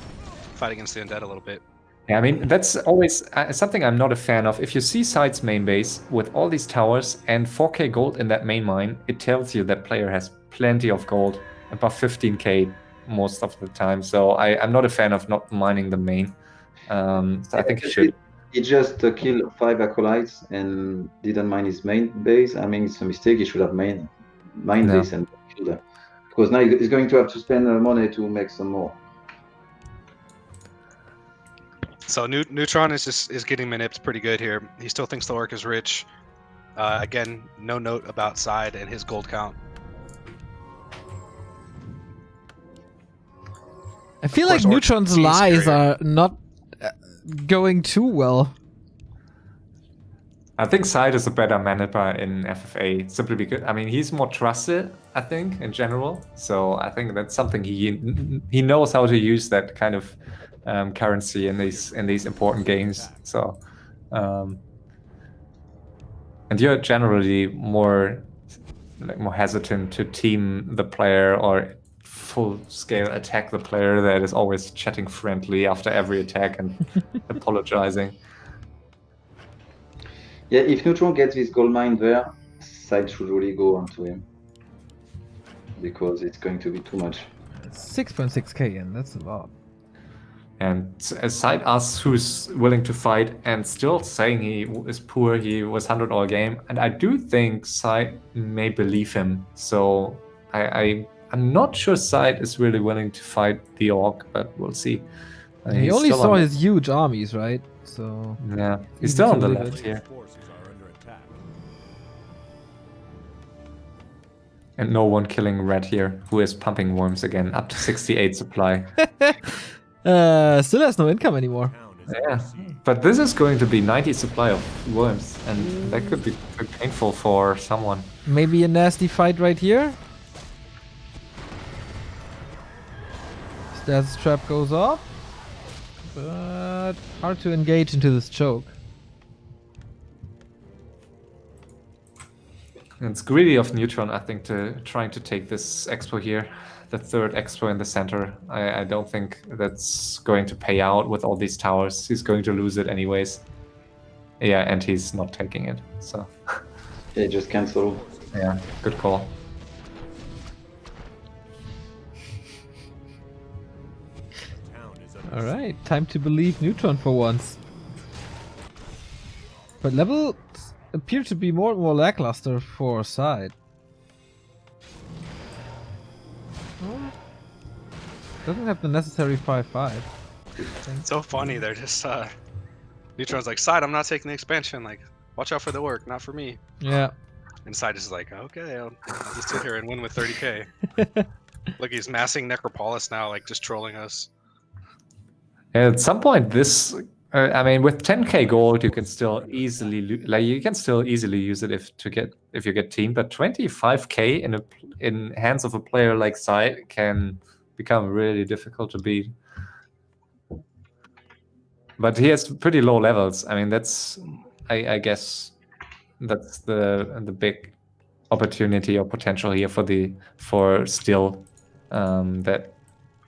fight against the undead a little bit. Yeah, I mean, that's always something I'm not a fan of. If you see Side's main base with all these towers and 4k gold in that main mine, it tells you that player has plenty of gold, above 15k most of the time. So I'm not a fan of not mining the main. So I think he should. He just killed 5 acolytes and didn't mine his main base. I mean, it's a mistake. He should have mined this and killed them. Because now he's going to have to spend money to make some more. So Neutron is getting manipped pretty good here. He still thinks the orc is rich. Again, no note about Side and his gold count. I feel like Orc Neutron's seems lies superior. are not going too well. I think Side is a better manipper in FFA, simply because, I mean, he's more trusted, I think, in general. So I think that's something he knows how to use that kind of currency in these important games. So, and you're generally more hesitant to team the player or full scale attack the player that is always chatting friendly after every attack and apologizing. Yeah, if Neutron gets this gold mine there, Side should really go onto him. Because it's going to be too much. 6.6k in, that's a lot. And Side asks who's willing to fight, and still saying he is poor, he was 100 all game. And I do think Side may believe him. So I'm not sure Side is really willing to fight the Orc, but we'll see. He only saw his huge armies, right? So yeah, he's still on the believe left it. here. Forces are under attack. And no one killing Red here, who is pumping worms again, up to 68 supply. Still has no income anymore. Town is Yeah, under siege. but this is going to be 90 supply of worms, and that could be quite painful for someone. Maybe a nasty fight right here. Stats trap goes off. But hard to engage into this choke. It's greedy of Neutron, I think, to trying to take this expo here, the third expo in the center. I don't think that's going to pay out with all these towers. He's going to lose it anyways. Yeah, and he's not taking it, so Yeah, just cancel. yeah, good call. Town is under Alright, time to believe Neutron for once. But levels appear to be more and more lackluster for Side. Doesn't have the necessary 5-5. So funny. They're just Neutron's like, Side, I'm not taking the expansion. Like, watch out for the orc, not for me. Yeah. And Side is like, okay, I'll just sit here and win with 30k. Look, he's massing Necropolis now, like just trolling us. At some point, this, I mean, with 10k gold, you can still easily use it if you get teamed. But 25k in hands of a player like Side can become really difficult to beat. But he has pretty low levels. I mean, that's I guess that's the big opportunity or potential here for still that.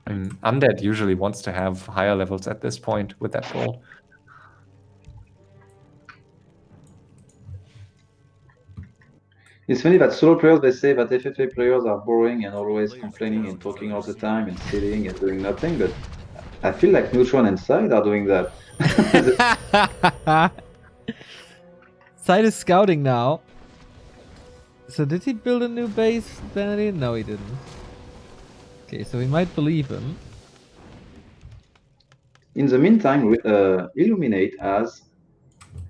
I mean, Undead usually wants to have higher levels at this point with that gold. It's funny that solo players, they say that FFA players are boring and always complaining and talking all the time and sitting and doing nothing, but I feel like Neutron and Side are doing that. Side is scouting now. So did he build a new base, Vanity? No, he didn't. Okay, so we might believe him. In the meantime, Illuminate has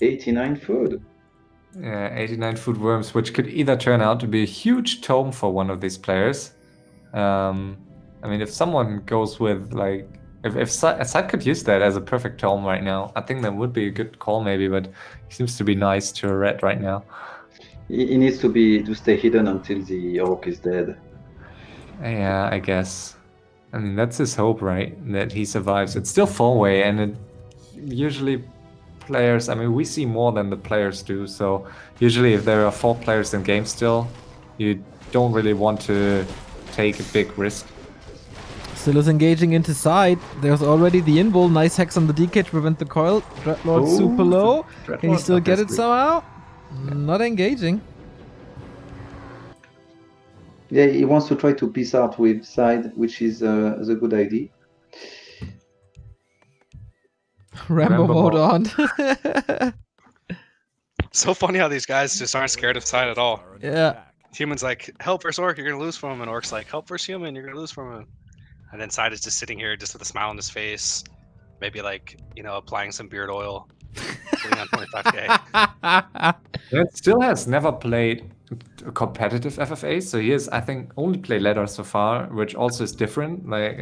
89 food. Yeah, 89 food worms, which could either turn out to be a huge tome for one of these players. I mean, if someone goes with like, if Side could use that as a perfect tome right now, I think that would be a good call maybe. But he seems to be nice to a red right now. He needs to stay hidden until the orc is dead. Yeah, I guess. I mean, that's his hope, right? That he survives. It's still 4-way, and it usually players, I mean, we see more than the players do, so usually if there are 4 players in game still, you don't really want to take a big risk. Still is engaging into Side. There's already the invul. Nice hex on the DK to prevent the coil. Dreadlord Ooh, super low. Can he Dreadlord's still not get this it weak. somehow? Not engaging. Yeah, he wants to try to peace out with Side, which is a good idea. Rambo mode on. So funny how these guys just aren't scared of Side at all. Are under Yeah. attack. Human's like, help versus orc, you're gonna lose from him, and orc's like, help versus human, you're gonna lose from him. And then Side is just sitting here, just with a smile on his face, maybe like, you know, applying some beard oil, sitting on 25k. It still has never played a competitive FFA, so he has, I think, only played ladder so far, which also is different. Like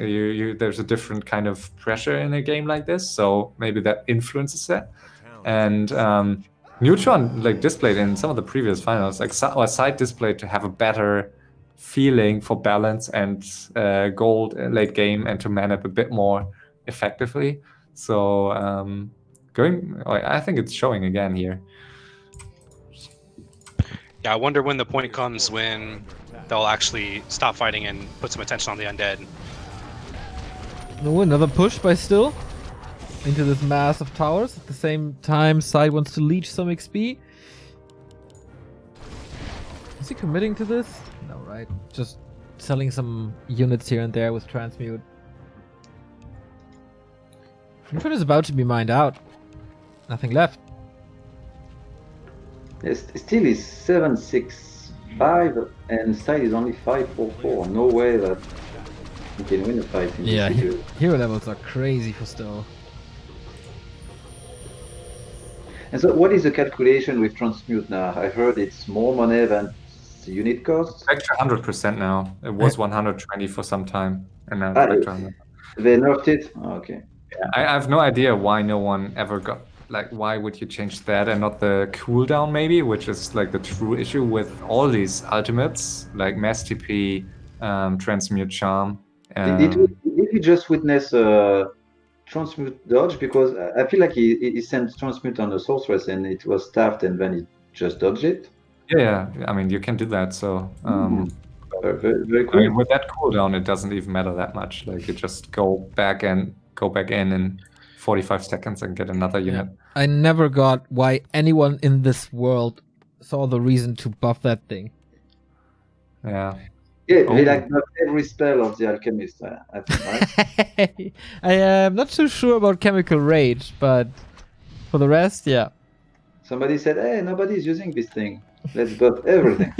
there's a different kind of pressure in a game like this, so maybe that influences that. And Neutron like displayed in some of the previous finals, like or Side displayed to have a better feeling for balance and gold late game and to man up a bit more effectively. So I think it's showing again here. Yeah, I wonder when the point comes when they'll actually stop fighting and put some attention on the undead. Oh, another push by Still into this mass of towers. At the same time, Side wants to leech some XP. Is he committing to this? No, right? Just selling some units here and there with transmute. Neutron is about to be mined out. Nothing left. Yes, still is 765 and Side is only 544. No way that he can win a fight in Yeah, this situation. hero levels are crazy for Still. And so what is the calculation with transmute now? I heard it's more money than the unit cost. Back to 100% now. It was 120 for some time, and now it's Ah, back to 100. They nerfed it? Oh, okay. I have no idea why no one ever got, like, why would you change that and not the cooldown maybe, which is like the true issue with all these ultimates, like Mass TP, Transmute Charm. Did we just witness transmute dodge? Because I feel like he sent transmute on the sorceress and it was staffed and then he just dodged it. Yeah, I mean, you can do that, so... Very, very I cool. mean, with that cooldown, it doesn't even matter that much. Like, you just go back in in 45 seconds and get another unit. I never got why anyone in this world saw the reason to buff that thing. Yeah. Yeah, Oh. they like buff every spell of the alchemist, I think, right? I am not too sure about Chemical Rage, but for the rest, yeah. Somebody said, hey, nobody's using this thing. Let's buff everything.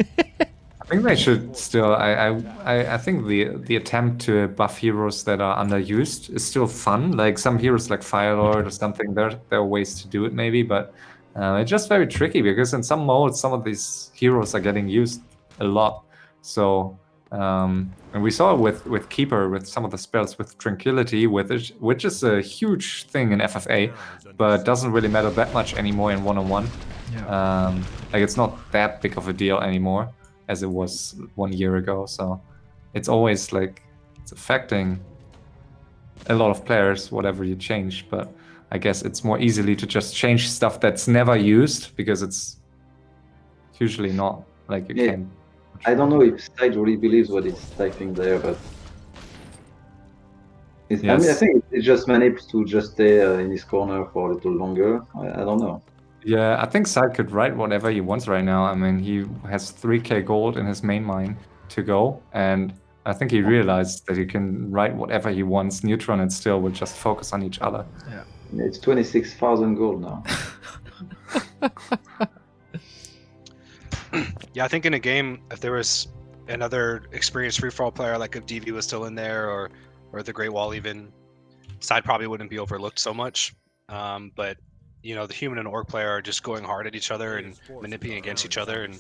I think they should still. I think the attempt to buff heroes that are underused is still fun. Like some heroes like Firelord or something, there are ways to do it maybe, but it's just very tricky because in some modes some of these heroes are getting used a lot. So and we saw it with Keeper with some of the spells with Tranquility, which is a huge thing in FFA, but doesn't really matter that much anymore in 1-on-1. Like it's not that big of a deal anymore as it was 1 year ago. So it's always like it's affecting a lot of players, whatever you change. But I guess it's more easily to just change stuff that's never used because it's usually not like you Yeah. can. I don't know if Side really believes what he's typing there, but I mean, I Yes. think it just managed to just stay in his corner for a little longer. I don't know. Yeah, I think Side could write whatever he wants right now. I mean, he has 3k gold in his main mine to go, and I think he realized that he can write whatever he wants. Neutron and Still will just focus on each other. Yeah. It's 26,000 gold now. Yeah, I think in a game, if there was another experienced free-for-all player, like if DV was still in there, or the Great Wall even, Side probably wouldn't be overlooked so much. But you know, the human and orc player are just going hard at each other and manipulating against each other, and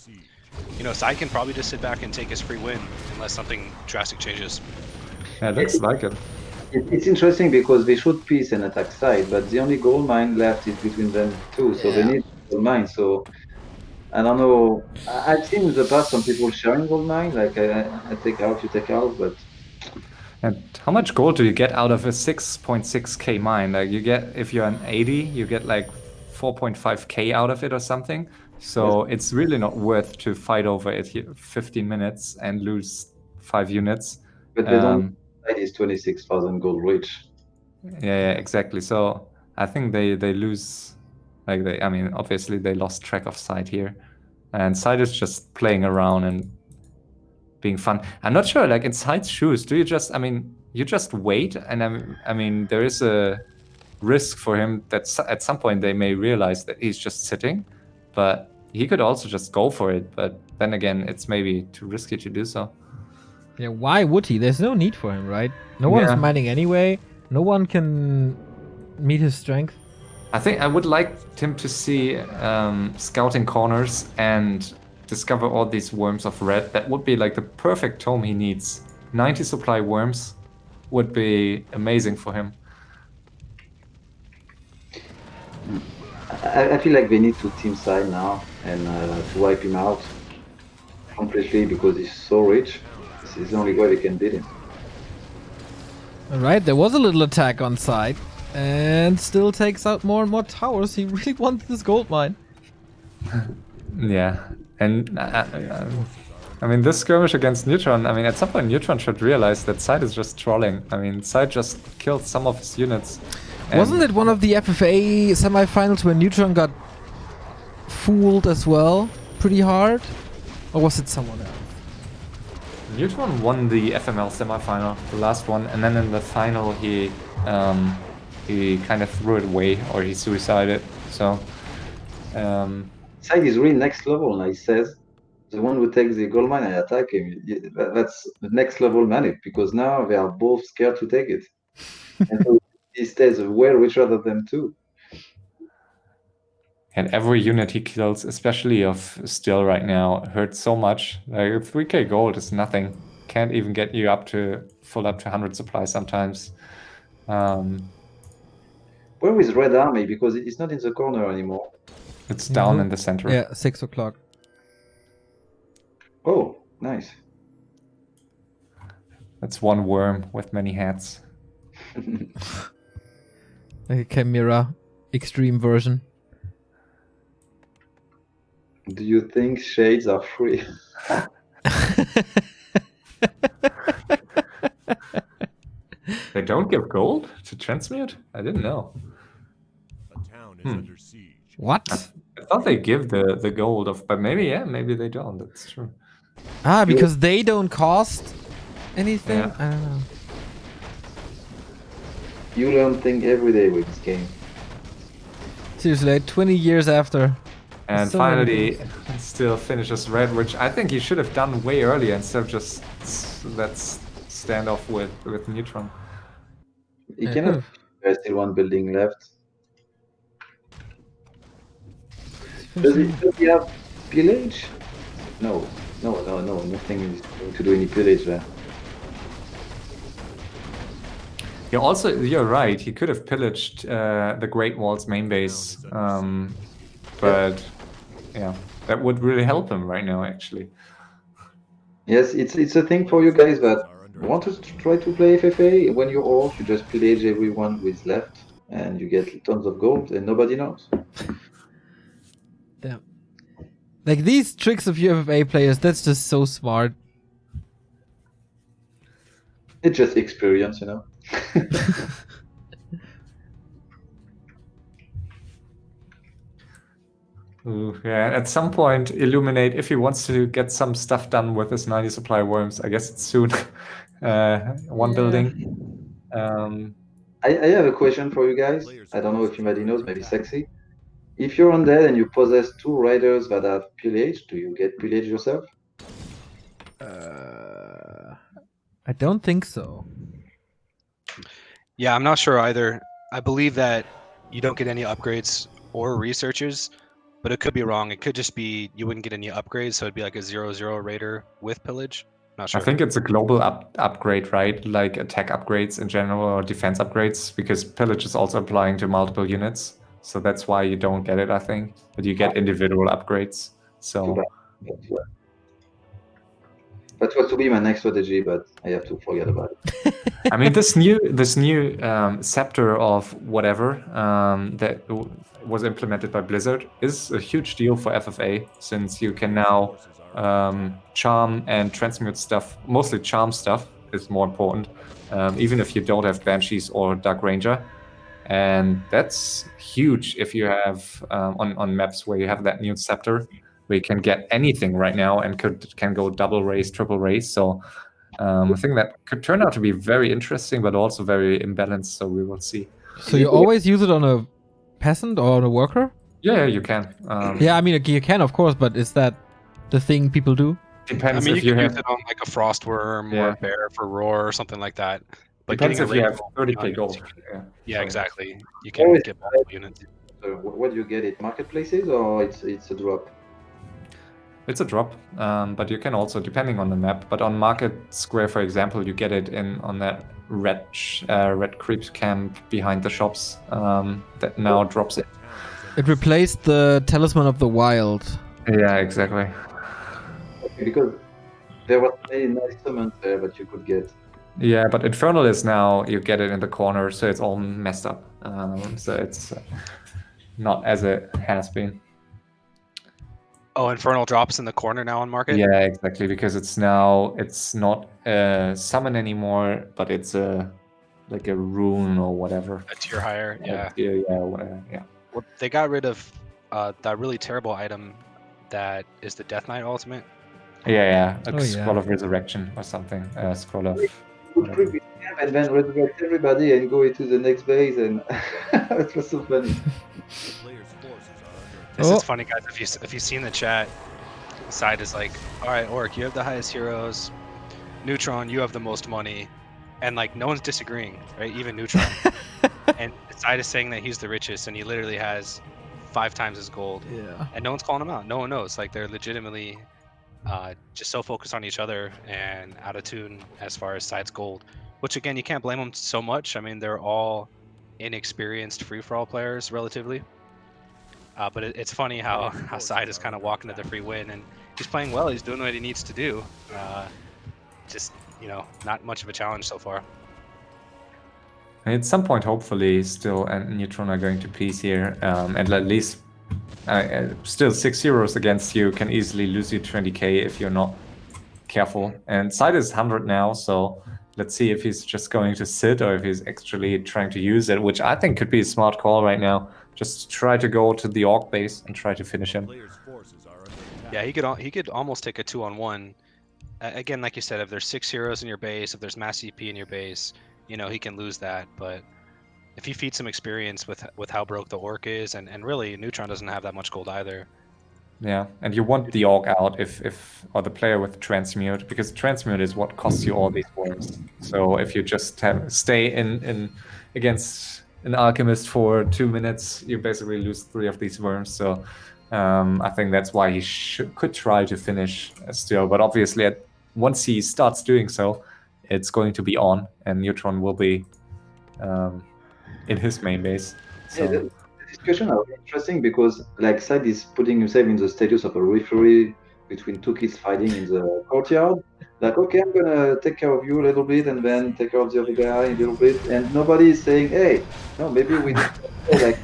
you know, Side can probably just sit back and take his free win unless something drastic changes. Yeah, it looks like it. It's interesting because they should peace and attack Side, but the only gold mine left is between them two, so they Yeah. need gold mine. So I don't know. I've seen in the past some people sharing gold mine, like I take out, you take out, but And how much gold do you get out of a 6.6k mine? Like you get, if you're an 80, you get like 4.5k out of it or something. So it's really not worth to fight over it here 15 minutes and lose 5 units. but they don't. Side is 26,000 gold rich. Yeah, exactly. So I think they lose, like I mean, obviously they lost track of Side here, and Side is just playing around and being fun. I'm not sure, like in Side's shoes, do you just, I mean, you just wait, and I mean, there is a risk for him that at some point they may realize that he's just sitting, but he could also just go for it. But then again, it's maybe too risky to do so. Yeah, why would he? There's no need for him, right? No one's Yeah. mining anyway. No one can meet his strength. I think I would like him to see scouting corners and discover all these worms of red. That would be like the perfect tome he needs. 90 supply worms would be amazing for him. I feel like they need to team Side now and to wipe him out completely because he's so rich. This is the only way they can beat him. Alright, there was a little attack on Side. And Still takes out more and more towers. He really wants this gold mine. Yeah, and I mean, this skirmish against Neutron, I mean, at some point Neutron should realize that Side is just trolling. I mean, Side just killed some of his units. Wasn't it one of the FFA semifinals where Neutron got fooled as well? Pretty hard? Or was it someone else? Neutron won the FML semifinal, the last one, and then in the final he kind of threw it away, or he suicided. So Side is really next level now. He says the one who takes the gold mine and attack him. That's the next level manip because now they are both scared to take it. And so he stays well richer than them too. and every unit he kills, especially of Still right now, hurts so much. Like 3k gold is nothing. Can't even get you up to 100 supply sometimes. Where is Red Army? Because it's not in the corner anymore. It's down in the center. Yeah, 6 o'clock. Oh, nice. That's one worm with many hats. Like a Chimera extreme version. Do you think shades are free? They don't give gold to transmute? I didn't know. A town is under siege. What? I thought they give the gold of, but maybe they don't. That's true. Ah, because they don't cost anything? Yeah. I don't know. You learn things every day with this game. Seriously, like 20 years after. And So many finally, things. Still finishes red, which I think he should have done way earlier instead of just let's stand off with Neutron. You Yeah. cannot. There's still one building left. Does he have pillage? No. Nothing is going to do any pillage there. Yeah, also, you're right. He could have pillaged the Great Wall's main base, but yeah, that would really help him right now, actually. Yes, it's a thing for you guys that want to try to play FFA. When you're off, you just pillage everyone who is left, and you get tons of gold, and nobody knows. Yeah. Like these tricks of UFA players, that's just so smart. It's just experience, you know. Ooh, yeah, at some point, Illuminate, if he wants to get some stuff done with his 90 supply worms, I guess it's soon. One Yeah. building. I have a question for you guys. I don't know if anybody knows, maybe Seksi. If you're undead and you possess 2 riders that have pillage, do you get pillage yourself? I don't think so. Yeah, I'm not sure either. I believe that you don't get any upgrades or researchers, but it could be wrong. It could just be you wouldn't get any upgrades, so it'd be like a 0-0 raider with pillage. Not I sure. think it's a global upgrade, right? Like attack upgrades in general or defense upgrades, because pillage is also applying to multiple units. So that's why you don't get it, I think. But you get individual upgrades. So That was to be my next strategy, but I have to forget about it. I mean, this new scepter of whatever that was implemented by Blizzard is a huge deal for FFA, since you can now charm and transmute stuff. Mostly charm stuff is more important, even if you don't have Banshees or Dark Ranger. And that's huge if you have on maps where you have that new scepter, where you can get anything right now and can go double race, triple race. So I think that could turn out to be very interesting, but also very imbalanced. So we will see. So you always use it on a peasant or on a worker? Yeah, you can. Yeah, I mean, you can, of course, but is that the thing people do? Depends I mean, if you you can have. use it on like a frostworm or Yeah. a bear for roar or something like that. But Depends getting if you a have raid 30k gold. yeah, So- exactly. You can Always get multiple units. So what do you get it? Marketplaces or it's a drop? It's a drop, but you can also, depending on the map. But on Market Square, for example, you get it on that red creep camp behind the shops that now drops it. It replaced the Talisman of the Wild. Yeah, exactly. Okay, because there were many nice summons there that you could get. Yeah, but Infernal is now, you get it in the corner, so it's all messed up. So it's not as it has been. Oh, Infernal drops in the corner now on market? Yeah, exactly, because it's not a summon anymore, but it's like a rune or whatever. A tier higher, yeah. Whatever, yeah. Well, they got rid of that really terrible item that is the Death Knight ultimate. Yeah, like Oh, Scroll yeah. of Resurrection or something. Scroll of. You could creep with camp and then resurrect everybody and go into the next base, and it was so funny. The player's forces are under This Oh. is funny, guys. If you see in the chat, Side is like, all right, Orc, you have the highest heroes. Neutron, you have the most money. And like, no one's disagreeing, right? Even Neutron. And Side is saying that he's the richest, and he literally has 5 times his gold. Yeah. And no one's calling him out. No one knows. Like, they're legitimately just so focused on each other and out of tune as far as Side's gold. Which, again, you can't blame them so much. I mean, they're all inexperienced free-for-all players, relatively. But it's funny how Side is kind of walking to the free win, and he's playing well. He's doing what he needs to do. Just, not much of a challenge so far. At some point, hopefully, still and Neutron are going to piece here, and at least still 6 heroes against you can easily lose you 20k if you're not careful. And Side is 100 now, so let's see if he's just going to sit or if he's actually trying to use it, which I think could be a smart call right now. Just try to go to the Orc base and try to finish him. player's forces are under attack. Yeah, he could almost take a 2-on-1. Again, like you said, if there's 6 heroes in your base, if there's mass CP in your base, he can lose that. But if he feeds some experience with how broke the Orc is, and really Neutron doesn't have that much gold either. Yeah, and you want the Orc out or the player with transmute, because transmute is what costs you all these worms. So if you just stay in against an alchemist for 2 minutes, you basically lose 3 of these worms. So I think that's why he could try to finish still. But obviously, once he starts doing so, it's going to be on, and Neutron will be in his main base. So. Yeah, the discussion are interesting because like Side is putting himself in the status of a referee between 2 kids fighting in the courtyard. Like, okay, I'm gonna take care of you a little bit and then take care of the other guy a little bit, and nobody is saying, hey, no, maybe we need to like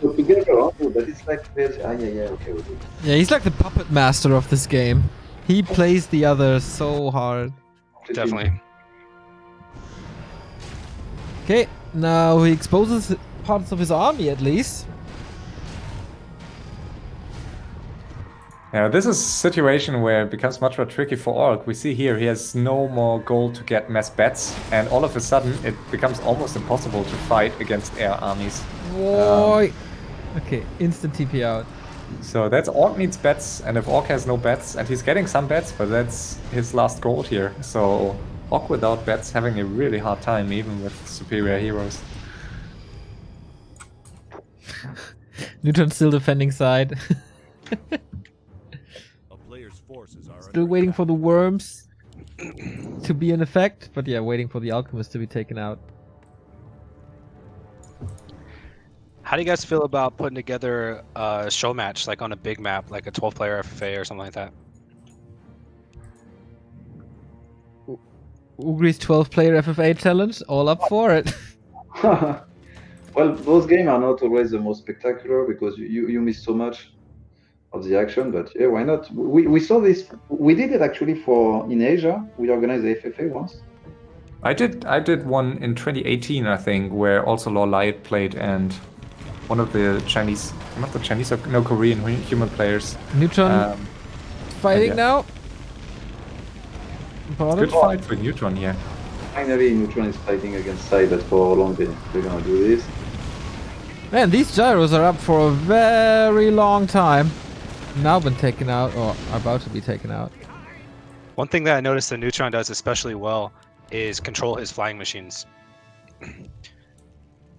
go together, huh? But it's like, okay, we do. Yeah, he's like the puppet master of this game. He plays the others so hard. Definitely. Okay, now he exposes parts of his army at least. Yeah, this is a situation where it becomes much more tricky for Orc. We see here he has no more gold to get mass bets, and all of a sudden it becomes almost impossible to fight against air armies. Boy. Okay, instant TP out. So that's Orc needs bets, and if Orc has no bets, and he's getting some bets, but that's his last gold here. So Orc without bets having a really hard time, even with superior heroes. Neutron still defending side. A player's forces are Still under waiting attack. for the worms to be in effect, but yeah, waiting for the alchemist to be taken out. How do you guys feel about putting together a show match, like on a big map, like a 12-player FFA or something like that? Ugri's 12-player FFA challenge, all up for it. Well, those games are not always the most spectacular because you miss so much of the action, but yeah, why not? We saw this. We did it actually in Asia. We organized the FFA once. I did one in 2018, I think, where also Law Light played, and one of the Chinese, not the Chinese, no, Korean human players. Neutron fighting yeah. now. Bottom. Good fight for Neutron here. Finally, Neutron is fighting against Side, but for how long they're gonna do this? Man, these gyros are up for a very long time. Now been taken out, or about to be taken out. One thing that I noticed that Neutron does especially well is control his flying machines.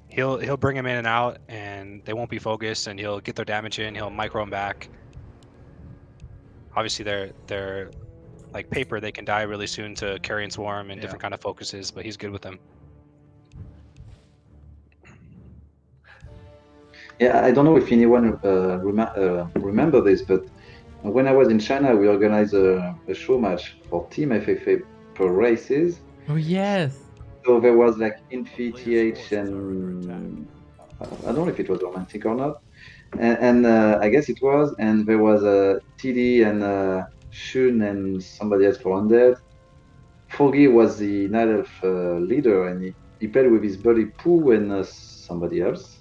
He'll bring them in and out, and they won't be focused, and he'll get their damage in. He'll micro them back. Obviously, they're like paper. They can die really soon to carrion swarm and different kind of focuses, but he's good with them. Yeah, I don't know if anyone remember this, but when I was in China, we organized a show match for Team FFA per races. Oh yes. So there was like Infi, TH, and I don't know if it was romantic or not. And I guess it was. And there was TD and Shun and somebody else for Undead. Foggy was the Night Elf leader, and he played with his buddy Pooh and somebody else.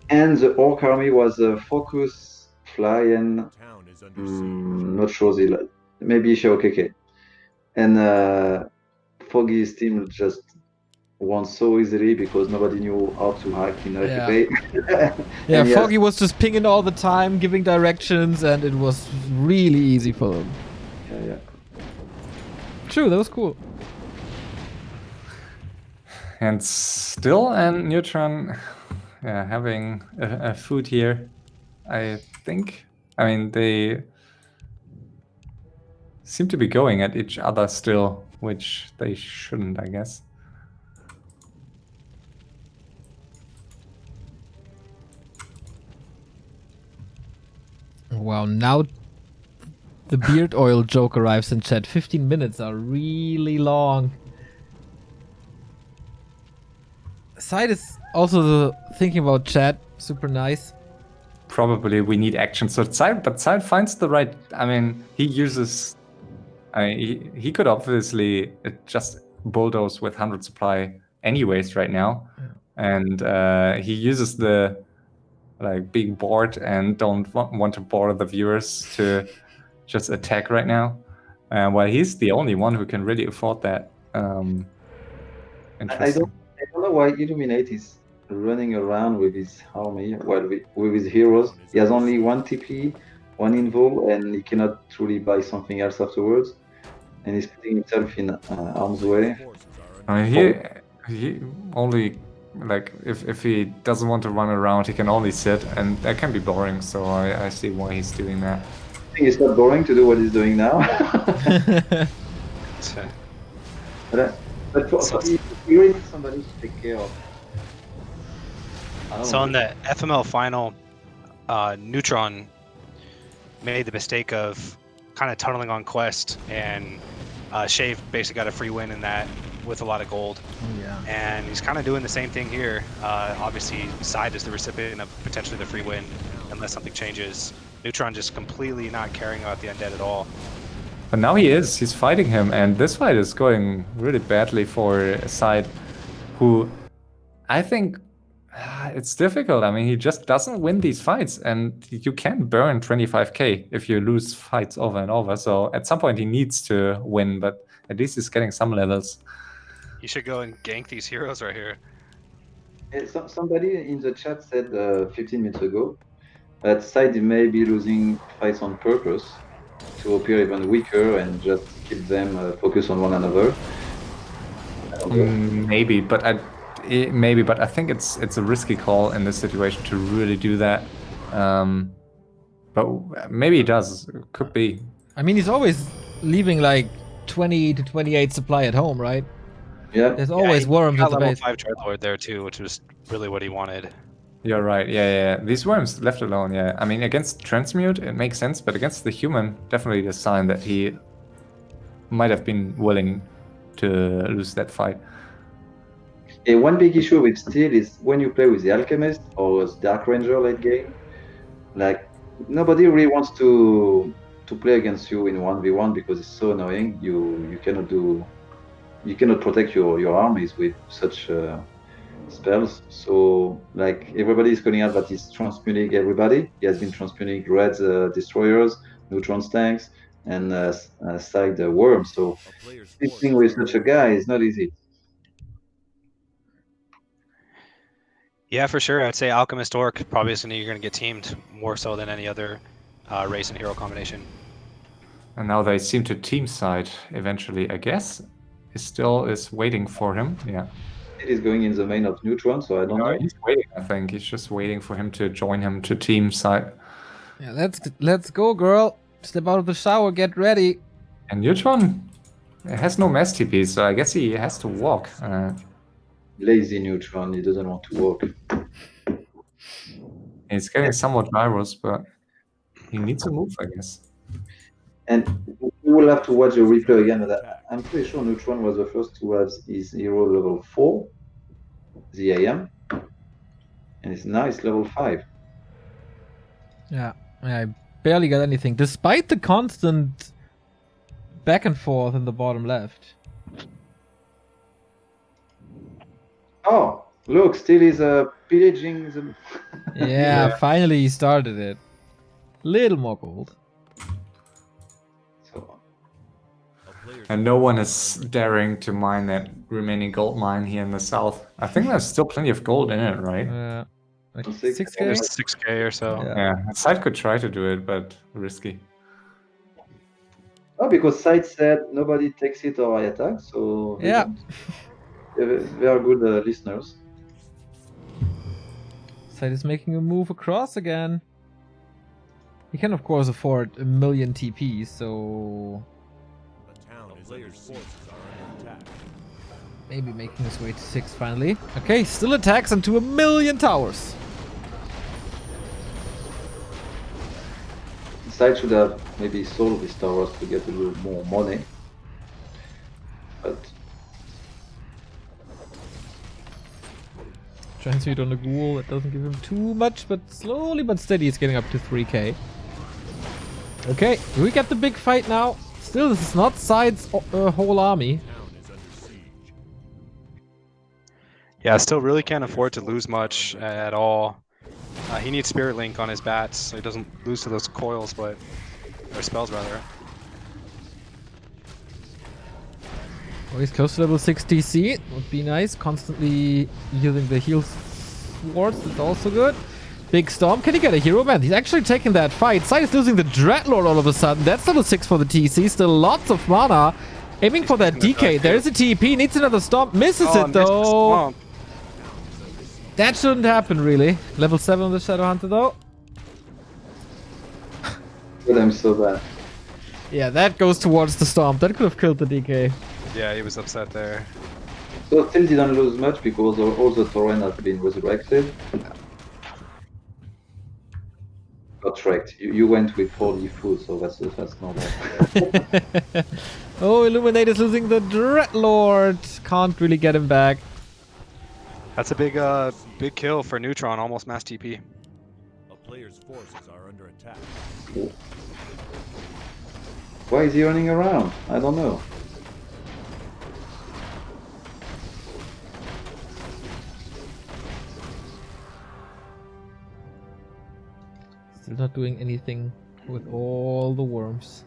And the Orc army was Focus, Fly, and Town is under siege. not sure maybe Shiokeke. And Foggy's team just won so easily because nobody knew how to hack in FFA. Yeah, And Foggy was just pinging all the time, giving directions, and it was really easy for them. Yeah. True, that was cool. And still, and Neutron, yeah, having a food here, I think. I mean, they seem to be going at each other still, which they shouldn't, I guess. Wow, now the beard oil joke arrives in chat. 15 minutes are really long. Side is also thinking about chat. Super nice. Probably we need action. So Side finds the right. I mean, he uses. He could obviously just bulldoze with 100 supply anyways right now, and he uses the being bored and don't want to bore the viewers to just attack right now. While he's the only one who can really afford that. Interesting. I don't know why Illuminate is running around with his army, with his heroes. He has only one TP, one invul, and he cannot truly buy something else afterwards. And he's putting himself in harm's way. Forces are under I mean, he only if he doesn't want to run around, he can only sit, and that can be boring. So I see why he's doing that. I think it's not boring to do what he's doing now. But you really need somebody to take care of. So in the FML final, Neutron made the mistake of kind of tunneling on quest, and Shave basically got a free win in that with a lot of gold. Oh, yeah. And he's kind of doing the same thing here. Obviously, Side is the recipient of potentially the free win unless something changes. Neutron just completely not caring about the undead at all. But now he is. He's fighting him, and this fight is going really badly for a Side who I think It's difficult. I mean, he just doesn't win these fights, and you can burn 25k if you lose fights over and over. So at some point he needs to win, but at least he's getting some levels. He should go and gank these heroes right here. Somebody in the chat said 15 minutes ago that side may be losing fights on purpose to appear even weaker and just keep them focus on one another. I don't know. Maybe, but I think it's a risky call in this situation to really do that. But maybe he does. Could be. I mean, he's always leaving like 20 to 28 supply at home, right? Yeah. There's always he worms got at the level base. 5 Dreadlord there too, which was really what he wanted. You're right. Yeah. These worms left alone. Yeah. I mean, against Transmute, it makes sense, but against the human, definitely a sign that he might have been willing to lose that fight. Yeah, one big issue with Steel is when you play with the Alchemist or the Dark Ranger late game, like nobody really wants to play against you in 1v1 because it's so annoying. You cannot protect your armies with such spells. So like everybody is calling out that he's transmuting everybody. He has been transmuting red destroyers, neutrons tanks, and side worms. So A player's sitting forces with are such a guy is not easy. Yeah, for sure. I'd say Alchemist Orc probably is you're going to get teamed more so than any other race and hero combination. And now they seem to team side eventually, I guess. He still is waiting for him. Yeah. It is going in the main of Neutron, so I don't know. He's waiting, I think. He's just waiting for him to join him to team side. Yeah, let's go, girl. Step out of the shower, get ready. And Neutron has no mass TP, so I guess he has to walk. Lazy Neutron, he doesn't want to walk. He's getting somewhat gyros, but he needs to move, I guess. And we will have to watch the replay again. But I'm pretty sure Neutron was the first to have his hero level 4, the AM, and it's now it's level 5. Yeah, I barely got anything, despite the constant back and forth in the bottom left. Oh, look, still is pillaging the. Yeah, finally he started it. Little more gold. So, a player's And no one is daring to mine that remaining gold mine here in the south. I think there's still plenty of gold in it, right? Like Six- 6k? There's 6k or so. Yeah. Yeah, the side could try to do it, but risky. oh, because side said nobody takes it or I attack, so they Yeah. don't. They are good listeners. Side is making a move across again. He can of course afford a million TP, so The town is player's forces are under attack. maybe making his way to 6 finally. Okay, still attacks into a million towers. Side should have maybe sold these towers to get a little more money. But Transmute on the ghoul, that doesn't give him too much, but slowly but steady he's getting up to 3k. Okay, we get the big fight now. Still, this is not Side's whole army. Town is under siege. Yeah, still really can't afford to lose much at all. He needs Spirit Link on his bats so he doesn't lose to those coils, or spells rather. Oh, he's close to level 6 DC. Would be nice. Constantly using the heal swords. That's also good. Big Storm. Can he get a hero? Man, he's actually taking that fight. Side is losing the Dreadlord all of a sudden. That's level 6 for the TC. Still lots of mana. Aiming for that DK. There's a TP. Needs another Stomp. Misses it though. That shouldn't happen really. Level 7 on the Shadow Hunter though. but I'm so bad. Yeah, that goes towards the Stomp. That could have killed the DK. Yeah, he was upset there. So still didn't lose much because all the terrain has been resurrected. Got wrecked. You went with 4D food, so that's not bad. Oh, Illuminate is losing the Dreadlord. Can't really get him back. That's a big kill for Neutron, almost mass TP. A player's forces are under attack. Why is he running around? I don't know. Still not doing anything with all the worms.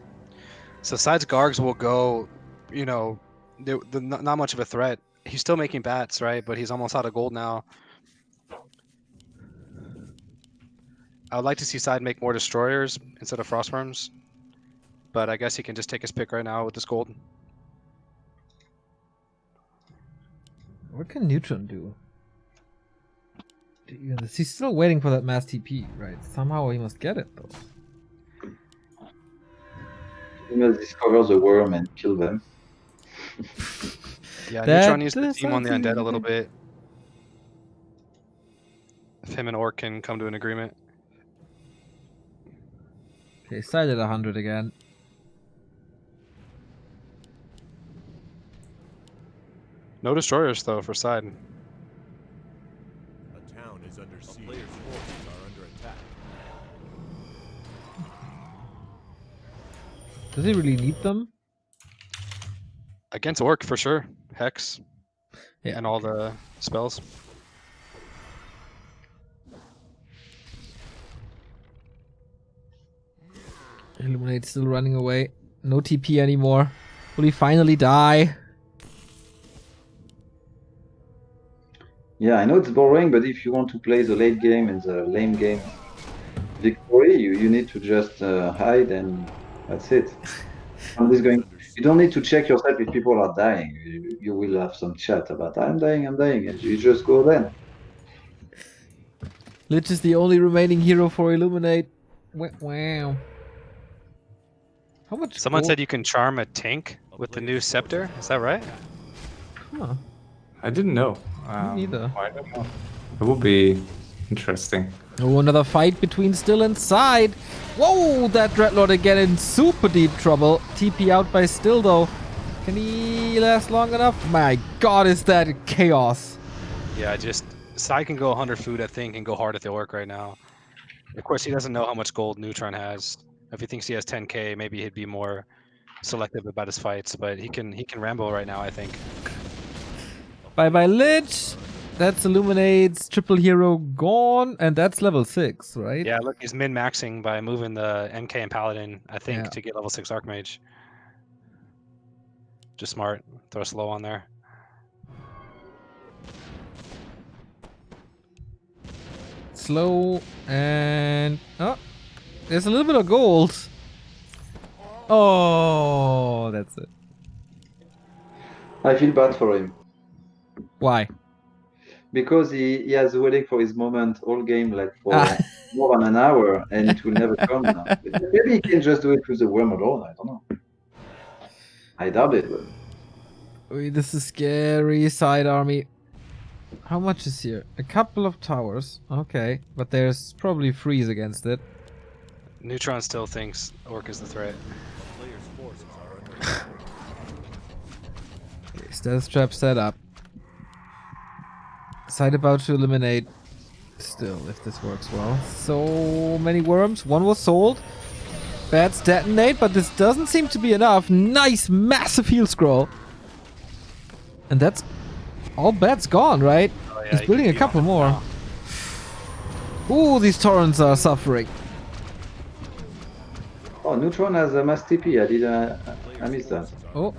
So sides Gargs will go, you know, they're not much of a threat. He's still making bats, right? But he's almost out of gold now. I would like to see side make more destroyers instead of frostworms, but I guess he can just take his pick right now with this gold. What can Neutron do? He's still waiting for that mass TP, right? Somehow he must get it though. He must discover the worm and kill them. Yeah, That Neutron needs to does team on the sound undead a easy. little bit. If him and Orc can come to an agreement. Okay, side at 100 again. No destroyers though for side. A town is under siege. Player's forces are under attack. Does he really need them? Against Orc for sure. Hex Yeah. and all the spells. Illuminate still running away. No TP anymore. Will he finally die? Yeah, I know it's boring, but if you want to play the late game and the lame game victory, you need to just hide and that's it. Nobody's going. You don't need to check yourself if people are dying. You will have some chat about I'm dying, and you just go then. Lich is the only remaining hero for Illuminate. Wow. How much? Someone gold- said you can charm a tank with the new scepter. Is that right? Huh. I didn't know. Me neither. I don't know. It would be interesting. Oh, another fight between Still and Side. Whoa, that Dreadlord again in super deep trouble. TP out by Still though. Can he last long enough? My god, is that chaos. Yeah, just Sai can go 100 food, I think, and go hard at the Orc right now. Of course, he doesn't know how much gold Neutron has. If he thinks he has 10k, maybe he'd be more selective about his fights. But he can ramble right now, I think. Bye bye Lich. That's Illuminate's triple hero gone, and that's level 6, right? Yeah, look, he's min-maxing by moving the MK and Paladin, I think, Yeah. to get level 6 Archmage. Just smart. Throw a slow on there. Slow and oh, there's a little bit of gold. Oh, that's it. I feel bad for him Why? because he has waiting for his moment all game like for Ah. more than an hour, and it will never come now. Maybe he can just do it with the worm alone. I don't know. I doubt it. But Wait, this is scary. Side army. How much is here? A couple of towers. Okay, but there's probably freeze against it. Neutron still thinks Orc is the threat. A player's forces are under attack. Okay, stealth trap set up. Side about to eliminate. Still, if this works well. So many worms. One was sold. Bats detonate, but this doesn't seem to be enough. Nice, massive heal scroll. And that's all bats gone, right? Oh, yeah, He's he building can a be couple on it more. now. Ooh, these torrents are suffering. oh, Neutron has a mass TP. I missed that. Oh,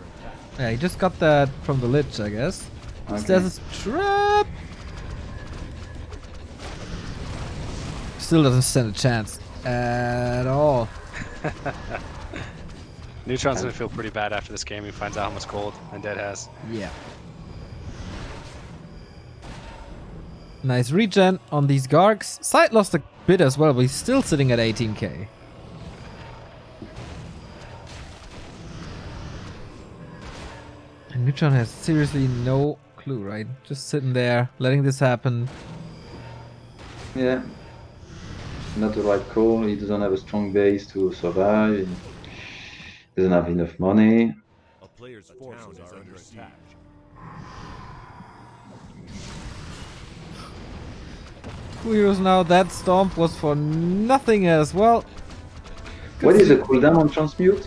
yeah, he just got that from the Lich, I guess. Okay. There's a trap. Still doesn't stand a chance at all. Neutron's gonna feel pretty bad after this game. He finds out how much gold Undead has. Yeah. Nice regen on these Gargs. Side lost a bit as well, but he's still sitting at 18k. And Neutron has seriously no clue, right? Just sitting there, letting this happen. Yeah. Not the right call. He doesn't have a strong base to survive. He doesn't have enough money. A player's forces are under attack. Two heroes now. That stomp was for nothing as well. What is the cooldown on transmute?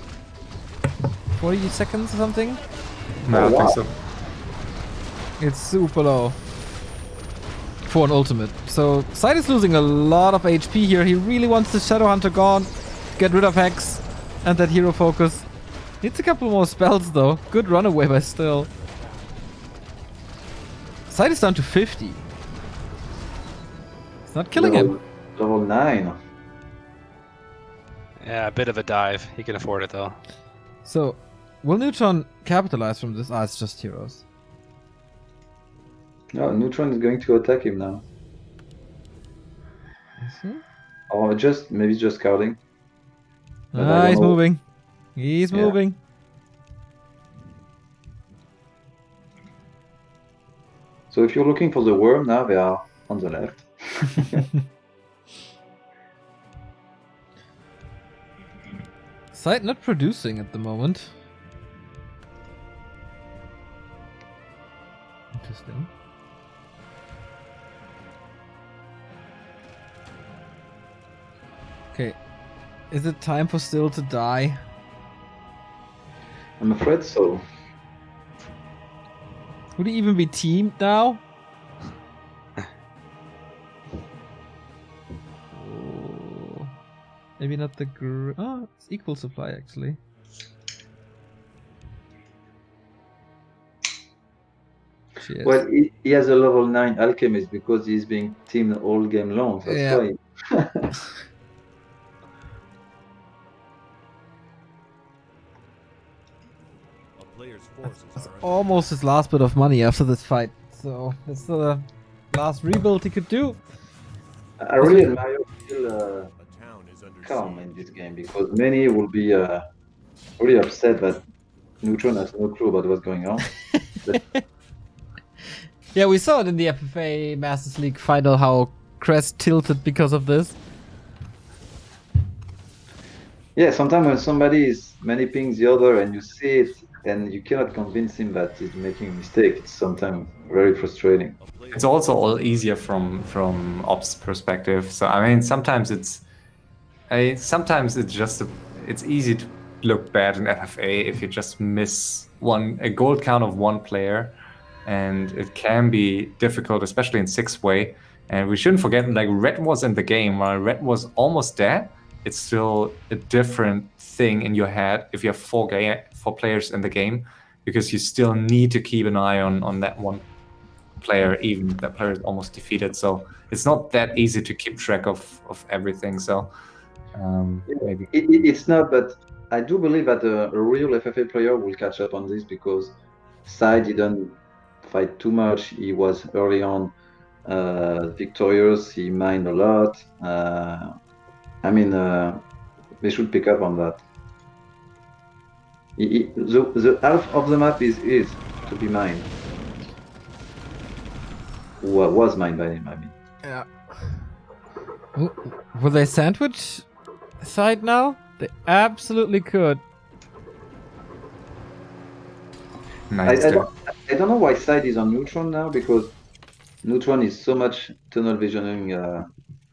40 seconds or something? No, I Oh, don't wow. think so. It's super low. for an ultimate. So Side is losing a lot of HP here. He really wants the Shadow Hunter gone, get rid of Hex and that hero focus. Needs a couple more spells though. Good runaway by Still. Side is down to 50. It's not killing him. Level 9. Yeah, a bit of a dive. He can afford it though. So, will Neutron capitalize from this? Ah, it's just heroes. No, Neutron is going to attack him now. Is he? Or maybe just scouting. But I Ah, don't he's know. moving. He's Yeah. moving. So if you're looking for the worm now, they are on the left. Side not producing at the moment. Interesting. Okay. Is it time for Still to die? I'm afraid so. Would he even be teamed now? Oh, maybe not the oh, it's equal supply actually. Cheers. Well, he has a level 9 alchemist because he's being teamed all game long. That's Yeah. why. A player's forces That's are under almost his last bit of money after this fight. So that's the last rebuild he could do. I really admire still a town is under calm siege. in this game because many will be really upset that Neutron has no clue about what's going on. Yeah, we saw it in the FFA Masters League final how Crest tilted because of this. Yeah, sometimes when somebody is many pings the other and you see it and you cannot convince him that he's making a mistake, it's sometimes very frustrating. A player's It's also all easier from ops perspective. So I mean, sometimes it's just it's easy to look bad in FFA if you just miss a gold count of one player, and it can be difficult, especially in 6-way. And we shouldn't forget, like, Red was in the game while Red was almost dead. It's still a different thing in your head if you have four players in the game, because you still need to keep an eye on that one player, even if that player is almost defeated. So it's not that easy to keep track of everything. So maybe It's not, but I do believe that a real FFA player will catch up on this because Sai didn't fight too much. He was early on victorious. He mined a lot. They should pick up on that. The half of the map is to be mined. Was mined by him, I mean. Yeah. Will they sandwich Side now? They absolutely could. nice. I don't know why Side is on Neutron now, because Neutron is so much tunnel visioning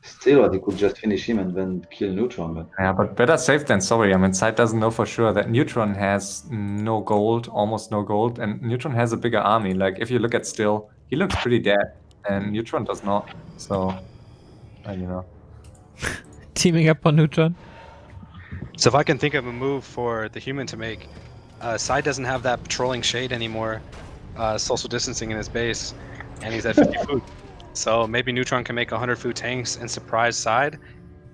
still that he could just finish him and then kill Neutron. But Yeah, but better safe than sorry. I mean, Side doesn't know for sure that Neutron has no gold, almost no gold, and Neutron has a bigger army. Like, if you look at Still, he looks pretty dead, and Neutron does not. So, I don't know. Teaming up on Neutron. So if I can think of a move for the human to make, Side doesn't have that patrolling shade anymore, social distancing in his base, and he's at 50 food. So maybe Neutron can make 100 food tanks and surprise Side,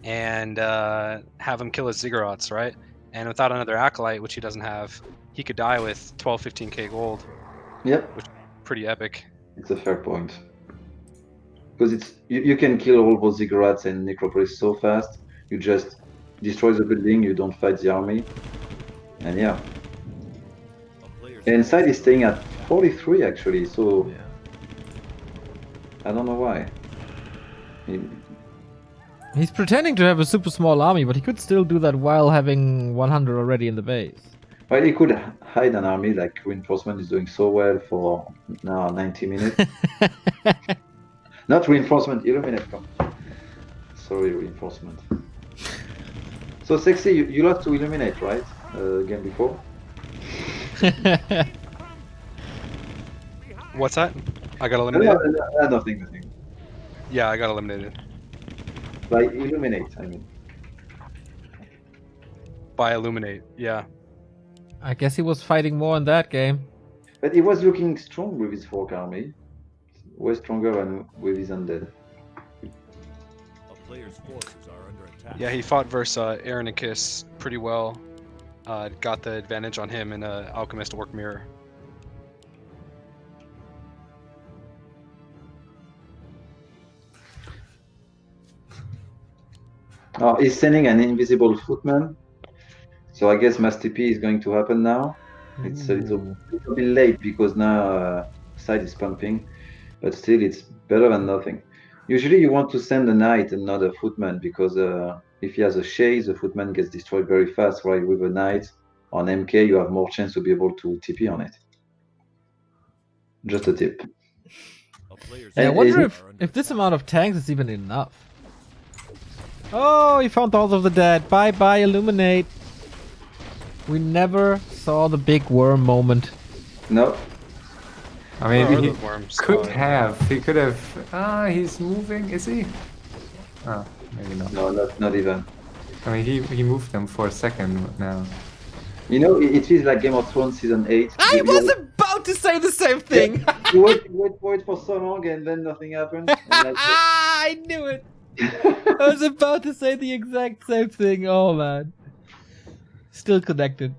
and have him kill his ziggurats, right? And without another acolyte, which he doesn't have, he could die with 12, 15k gold. yep, Pretty epic. it's a fair point. Because you can kill all those ziggurats and necropolis so fast. You just destroy the building. You don't fight the army, and yeah. a player's And Side is staying at 43 actually. So Yeah. I don't know why. He's pretending to have a super small army, but he could still do that while having 100 already in the base. Well, he could hide an army like Reinforcement is doing so well for now 90 minutes. Not Reinforcement, Illuminate. Come. Sorry, Reinforcement. So Seksi, you lost to Illuminate, right? Game before. What's that? I got eliminated. No, nothing. Yeah, I got eliminated By Illuminate, I mean. by Illuminate. Yeah. I guess he was fighting more in that game. But he was looking strong with his Fork army. Way stronger than with his Undead. A player's forces are under attack. Yeah, he fought versus Arenicus pretty well. Got the advantage on him in Alchemist Orc Mirror. Oh, he's sending an invisible footman. So I guess Master P is going to happen now. It's a little bit late because now side is pumping, but still it's better than nothing. Usually you want to send a knight and not a footman because if he has a chase, the footman gets destroyed very fast. While with a knight on MK, you have more chance to be able to TP on it. Just a tip. A player's Yeah, I And wonder is if this amount of tanks is even enough. Oh, he found all of the dead. Bye bye, Illuminate. We never saw the big worm moment. No, I mean, Where are he those worms? could Oh, have. He could have. Ah, he's moving. Is he? Oh, maybe not. no, not even. I mean, he moved them for a second now. You know, it feels like Game of Thrones season 8. I was about to say the same thing. You wait for it for so long and then nothing happened. And I knew it. I was about to say the exact same thing. Oh man. Still connected.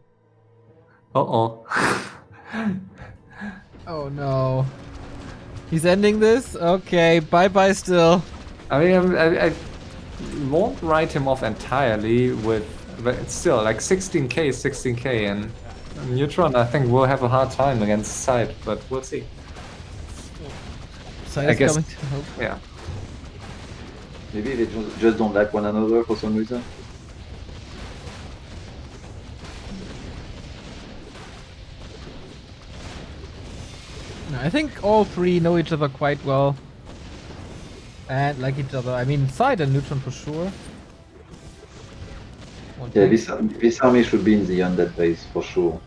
Uh-oh. Oh no. He's ending this? Okay, bye bye still. I mean, I won't write him off entirely with, but it's still like 16k, 16k, and Neutron I think will have a hard time against Side, but we'll see. Side I is guess- coming to help. Yeah. maybe they just don't like one another for some reason. No, I think all three know each other quite well. And like each other. I mean, Side and Neutron for sure. One Yeah, thing. this army should be in the Undead base for sure.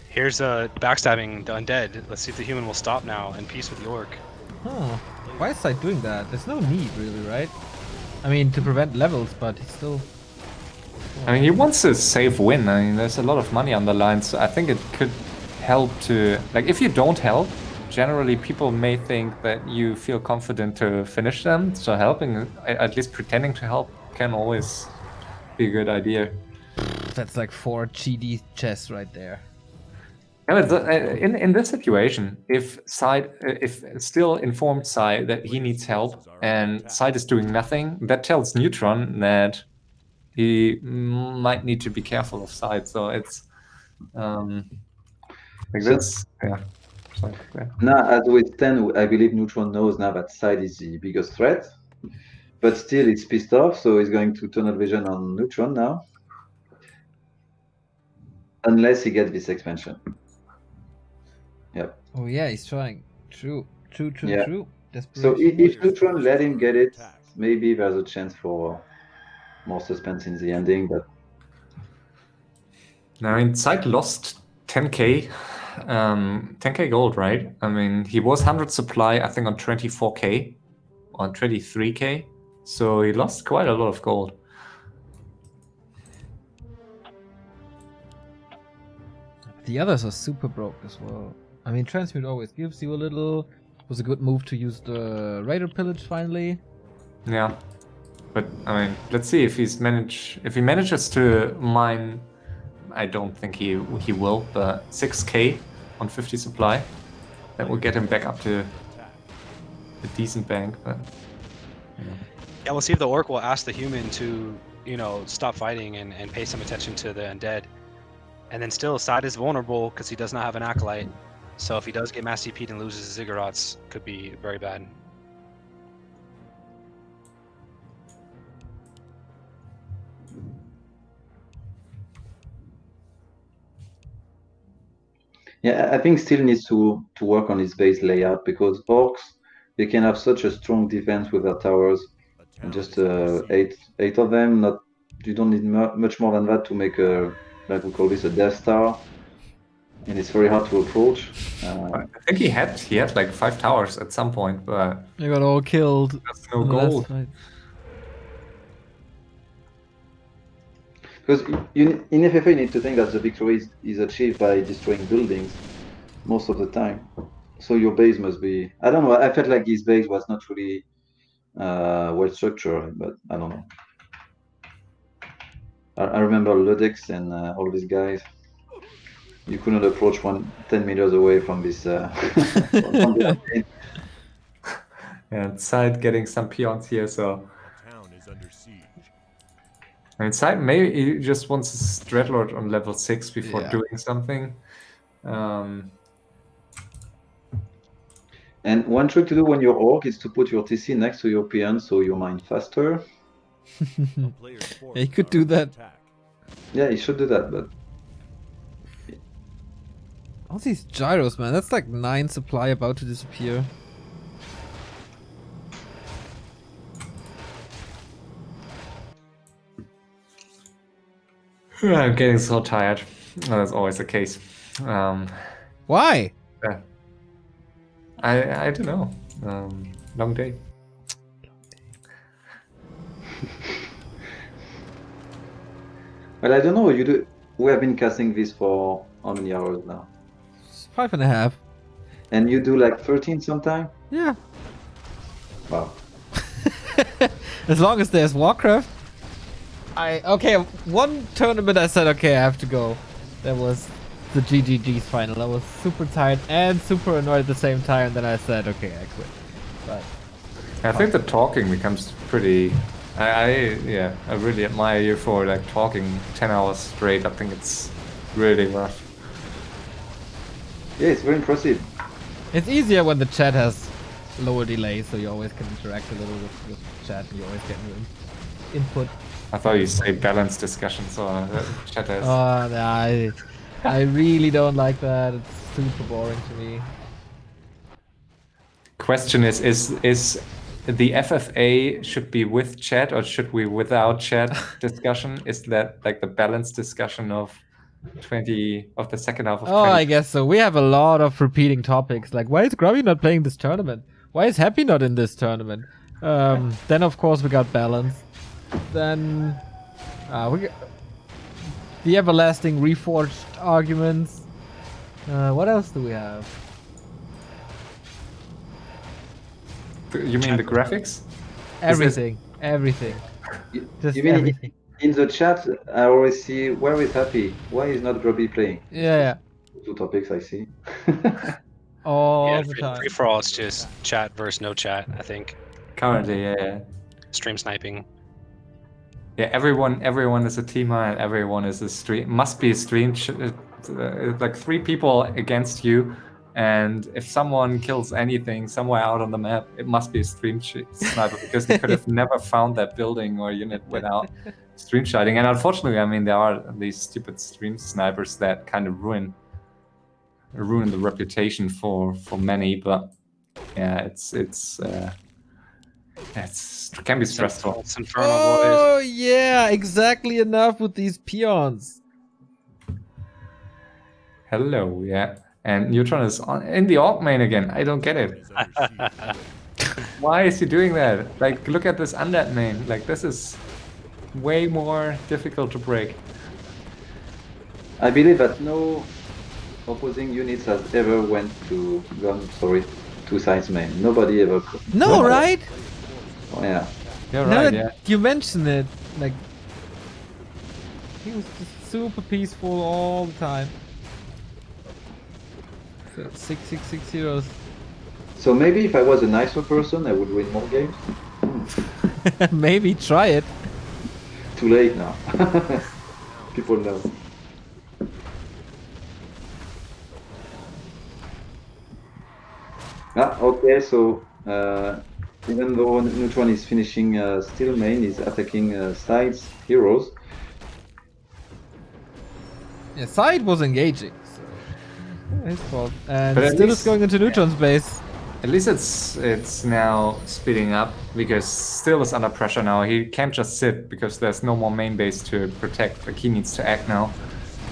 Here's backstabbing the undead. Let's see if the human will stop now and peace with the orc. Huh. Why is Side doing that? There's no need really, right? I mean, to prevent levels, but he's still... I mean, he wants a safe win. I mean, there's a lot of money on the line, so I think it could help to... Like, if you don't help, generally people may think that you feel confident to finish them, so helping, at least pretending to help, can always be a good idea. That's like 4 GD chests right there. Yeah, but in this situation, if still informed Side that he needs help and Side is doing nothing, that tells Neutron that he might need to be careful of Side. So it's like So- that's yeah. So, yeah. Now, as we stand, I believe Neutron knows now that Side is the biggest threat. But still, it's pissed off, so he's going to tunnel vision on Neutron now. Unless he gets this expansion. Yep. Oh yeah, he's trying. True. Yeah. True. So Desperation. if Neutron let him get it, maybe there's a chance for more suspense in the ending, but I mean, Side lost 10k, 10k gold, right? I mean, he was 100 supply, I think, on 24k, on 23k. So he lost quite a lot of gold. The others are super broke as well. I mean, Transmute always gives you a little. It was a good move to use the Raider Pillage finally. Yeah, but I mean, let's see if he manages to mine. I don't think he will, but 6k on 50 supply, that will get him back up to a decent bank. But Yeah, we'll see if the orc will ask the human to, stop fighting and pay some attention to the undead. And then still, Side is vulnerable because he does not have an acolyte. So if he does get mass CP'd and loses his ziggurats, could be very bad. yeah, I think still needs to work on his base layout because orcs, they can have such a strong defense with their towers. And just eight of them. Not you don't need much more than that to make a, like we call this, a Death Star. and it's very hard to approach. I think he had like 5 towers at some point, but They got all killed. there's no in the last gold. fight. Because in FFA, you need to think that the victory is achieved by destroying buildings most of the time. So your base must be. I don't know. I felt like his base was not really well structured, but I don't know. I remember Ludex and all these guys. You couldn't approach 10 meters away from this. From the main. And Side getting some peons here, so The town is under siege. I mean, Side maybe he just wants his Dreadlord on level 6 before Yeah. doing something. And one trick to do when you're orc is to put your TC next to your peon so you mine faster. A player's forces Yeah, you could are do under that. attack. Yeah, you should do that, but All these gyros, man. That's like 9 supply about to disappear. I'm getting so tired. That's always the case. Why? Yeah. I don't know. Long day. well, I don't know. We have been casting this for how many hours now? It's 5.5. And you do like 13 sometime? Yeah. Wow. As long as there's Warcraft. Okay, one tournament I said, okay, I have to go. That was the GGG's final. I was super tired and super annoyed at the same time. And then I said, okay, I quit. But I think the talking becomes pretty. I really admire you for like talking 10 hours straight. I think it's really rough. Yeah, it's very impressive. it's easier when the chat has lower delay, so you always can interact a little with chat and you always get new input. I thought you say balanced discussion, so chat has. Nah, I really don't like that. It's super boring to me. Question is the FFA should be with chat or should we without chat discussion? Is that like the balanced discussion of the second half of Oh, 20? I guess so. We have a lot of repeating topics, like why is Grubby not playing this tournament? Why is Happy not in this tournament? Then of course we got balance. Then we got the everlasting reforged arguments. What else do we have? You mean the graphics? Everything. Just Even everything. in the chat, I always see where is Happy? Why is not Grubby playing? Yeah. Two topics I see. All the time. Free for all, it's just chat versus no chat. I think Currently, yeah. stream sniping. Yeah, everyone is a teamer and everyone is a stream. Must be a stream. Like 3 people against you, and if someone kills anything somewhere out on the map, it must be a stream sniper because they could have never found that building or unit without stream shotting. And unfortunately, I mean, there are these stupid stream snipers that kind of ruin the reputation for many. But yeah, it can be stressful. It's Inferno boys. Oh yeah, exactly enough with these peons. Hello, yeah. And Neutron is in the Orc main again. I don't get it. Is under siege. Why is he doing that? Like, look at this Undead main. Like, this is way more difficult to break. I believe that no opposing units has ever went to two sides main. Nobody ever. No, right? Oh, yeah. You're Now right, that yeah. you mention it, like he was just super peaceful all the time. So 6 heroes. So maybe if I was a nicer person, I would win more games. Maybe try it. Too late now. People know. Okay, so even though Neutron is finishing still main, he's attacking sides heroes. Yeah, side was engaging. So yeah, his fault. And But at still is least- going into Neutron's base. At least it's now speeding up because Still is under pressure now. He can't just sit because there's no more main base to protect. Like, he needs to act now.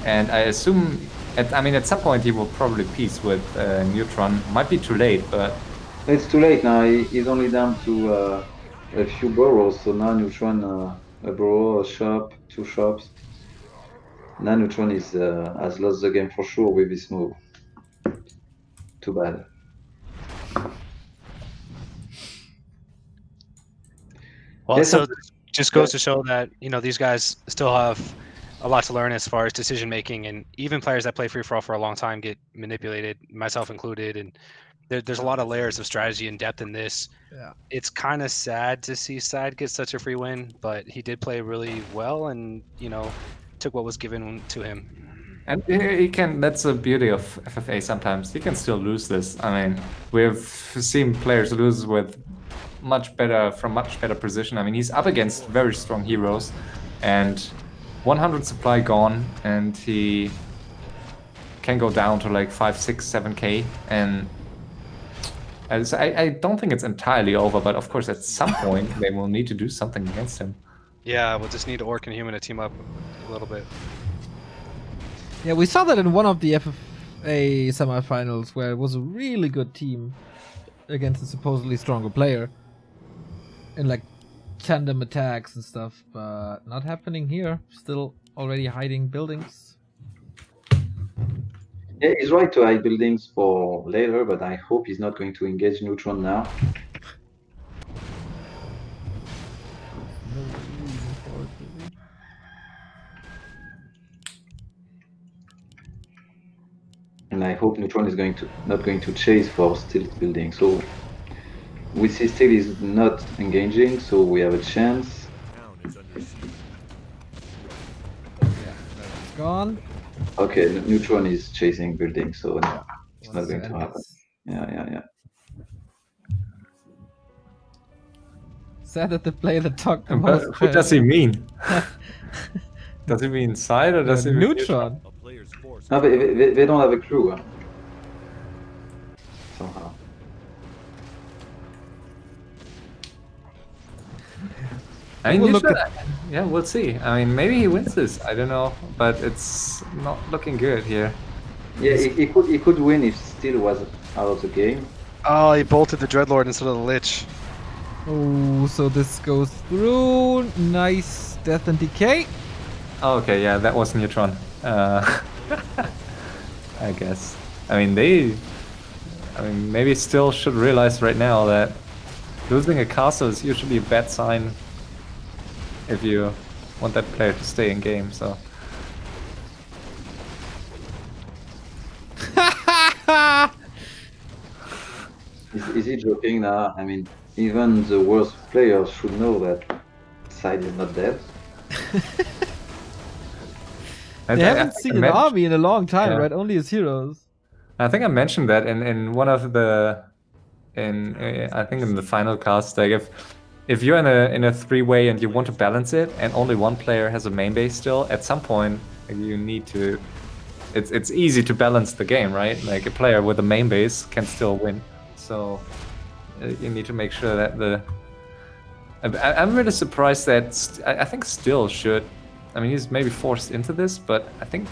And I assume I mean, at some point he will probably piece with Neutron. Might be too late, but It's too late now. He's only down to a few boroughs. So now Neutron, a borough, a shop, 2 shops. Now Neutron has lost the game for sure with this move. Too bad. Well, Yes, so just goes to show that these guys still have a lot to learn as far as decision making, and even players that play free for all for a long time get manipulated, myself included. And there's a lot of layers of strategy and depth in this. Yeah. It's kind of sad to see Side get such a free win, but he did play really well, and took what was given to him. and he can. That's the beauty of FFA. Sometimes he can still lose this. I mean, we've seen players lose with much better position. I mean, he's up against very strong heroes, and 100 supply gone, and he can go down to like 5, 6, 7k, and I don't think it's entirely over, but of course at some point they will need to do something against him. Yeah, we'll just need Orc and Human to team up a little bit. Yeah, we saw that in one of the FFA semifinals where it was a really good team against a supposedly stronger player in like tandem attacks and stuff, but not happening here. Still already hiding buildings. Yeah, he's right to hide buildings for later, but I hope he's not going to engage Neutron now. No reason for it, really. And I hope Neutron is not going to chase for Steel building. So we see Steel is not engaging, so we have a chance. Town is under siege. Yeah, that's gone. Okay, Neutron is chasing building, so no, it's not Wants going to end happen. this. Yeah. Sad that the player that talked the But most. who does he mean? Does he mean Side or does he mean Neutron? A player's force. No, they don't have a clue. Huh? Somehow. I mean, We'll Neutron, look yeah, we'll see. I mean, maybe he wins this. I don't know, but it's not looking good here. Yeah, he could win if Steel was out of the game. Oh, he bolted the Dreadlord instead of the Lich. Oh, so this goes through. Nice death and decay. Oh, okay, yeah, that was Neutron. I guess. I mean, maybe still should realize right now that losing a castle is usually a bad sign if you want that player to stay in game. So Is he joking now? I mean, even the worst players should know that Side is not dead. And They I haven't think seen I an mentioned- army in a long time, Yeah. right? Only his heroes. I think I mentioned that in one of the I think in the final cast, like if you're in a 3-way and you want to balance it and only one player has a main base still, at some point you need to it's easy to balance the game, right? Like a player with a main base can still win. So you need to make sure that I'm really surprised that I think Still should. I mean, he's maybe forced into this, but I think,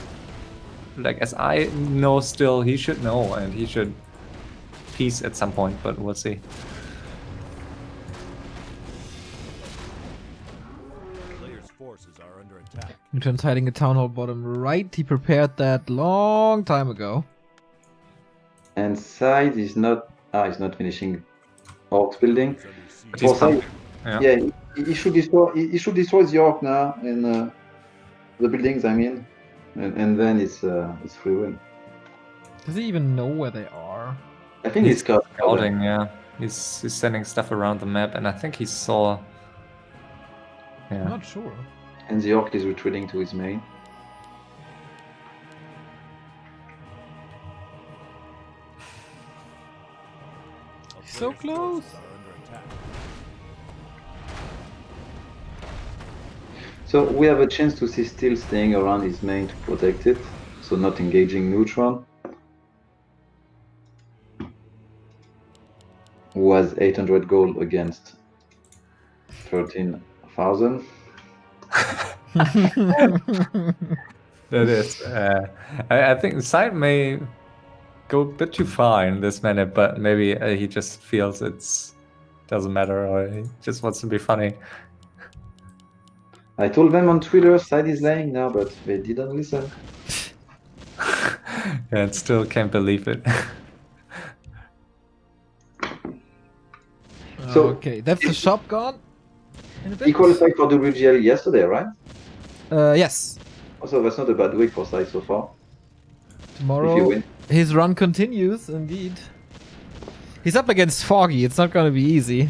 like, as I know Still, he should know and he should peace at some point, but we'll see. Player's forces are under attack. Neutron's hiding a town hall bottom right. He prepared that long time ago. And Side is not. He's not finishing Orcs building. Is under siege. But For he's Side, pumping. Yeah. yeah, he should destroy. He should destroy the Orc now and the buildings. I mean, and then it's free win. Does he even know where they are? I think He's he's got Scouting, yeah. He's sending stuff around the map, and I think he saw. I'm Yeah. not sure. and the Orc is retreating to his main. A So player's close. forces are under attack. So we have a chance to see Steel staying around his main to protect it, so not engaging Neutron, who has 800 gold against 13,000. That is. I think Side may go a bit too far in this minute, but maybe he just feels it's doesn't matter, or he just wants to be funny. I told them on Twitter, Side is lying now, but they didn't listen. And still can't believe it. So- Okay, that's the shop gone. In a bit. He qualified for WGL yesterday, right? Yes. Also, that's not a bad week for Side so far. If you Tomorrow, win. his run continues, indeed. He's up against Foggy. It's not going to be easy.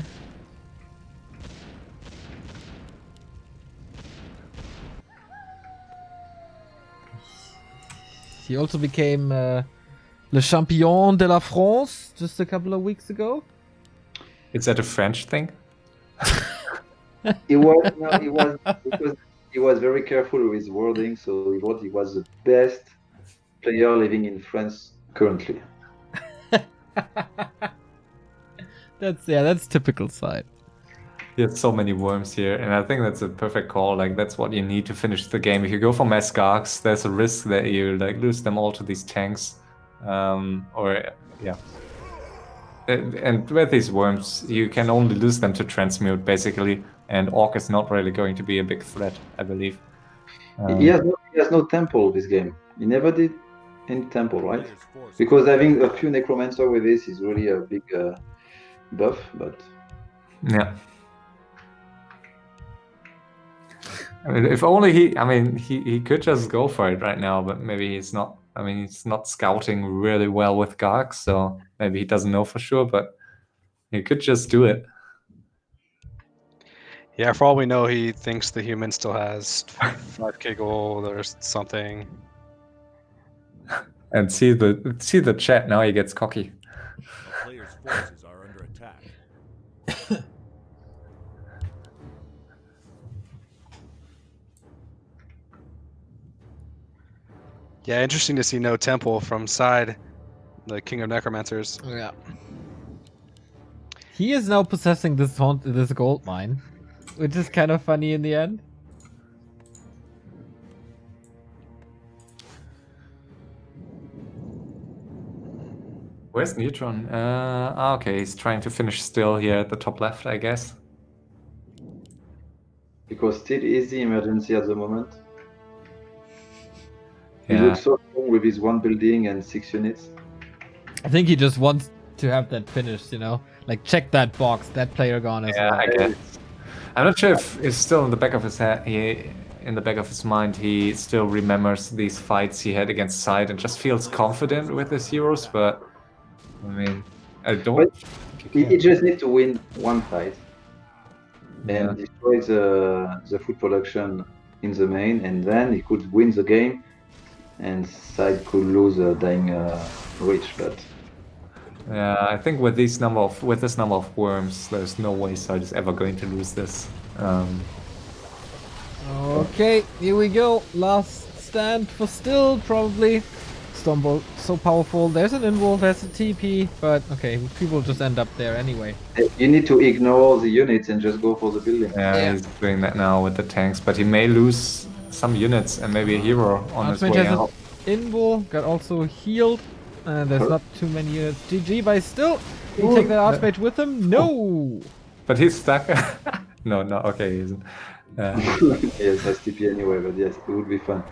He also became Le Champion de la France just a couple of weeks ago. Is that a French thing? He was, no, because he was very careful with his wording, so he thought he was the best player living in France currently. That's typical Side. He has so many worms here, and I think that's a perfect call. Like, that's what you need to finish the game. If you go for mass Gargs, there's a risk that you like lose them all to these tanks, or yeah. And with these worms, you can only lose them to transmute basically, and Orc is not really going to be a big threat, I believe. He has no temple this game. He never did any temple, right? Player's forces Because having a few necromancer with this is really a big buff, but Yeah. I mean, if only he could just go for it right now, but maybe he's not. I mean, he's not scouting really well with Garg, so maybe he doesn't know for sure, but he could just do it. Yeah, for all we know, he thinks the human still has 5k gold or something. And see the chat, now he gets cocky. A player's forces are under attack. Yeah, interesting to see no temple from Side, the king of necromancers. Yeah. He is now possessing this gold mine, which is kind of funny in the end. Where's Neutron? Okay, he's trying to finish still here at the top left, I guess. because still easy emergency at the moment. He Yeah. looks so strong with his one building and 6 units. I think he just wants to have that finished, you know? Like, check that box, that player gone as Yeah, well. I guess. I'm not sure if it's still in the back of his head. In the back of his mind, he still remembers these fights he had against Side and just feels confident with his heroes. But I mean, I don't. But think he He can. just needs to win one fight Yeah. and destroy the food production in the main, and then he could win the game, and Side could lose a dying reach. But Yeah, I think with this number of worms, there's no way Side is ever going to lose this. Okay, here we go. Last stand for still, probably. Stormbolt, so powerful. There's an invul, there's a TP, but okay, people just end up there anyway. you need to ignore the units and just go for the building. Yeah, he's doing that now with the tanks, but he may lose some units and maybe a hero on his Archmage way has out. an invul, got also healed. And there's not too many units. GG, but still, can you Ooh, take that Archmage with him? No! But he's stuck. No, okay, he isn't. Yes, has TP anyway, but yes, it would be fun.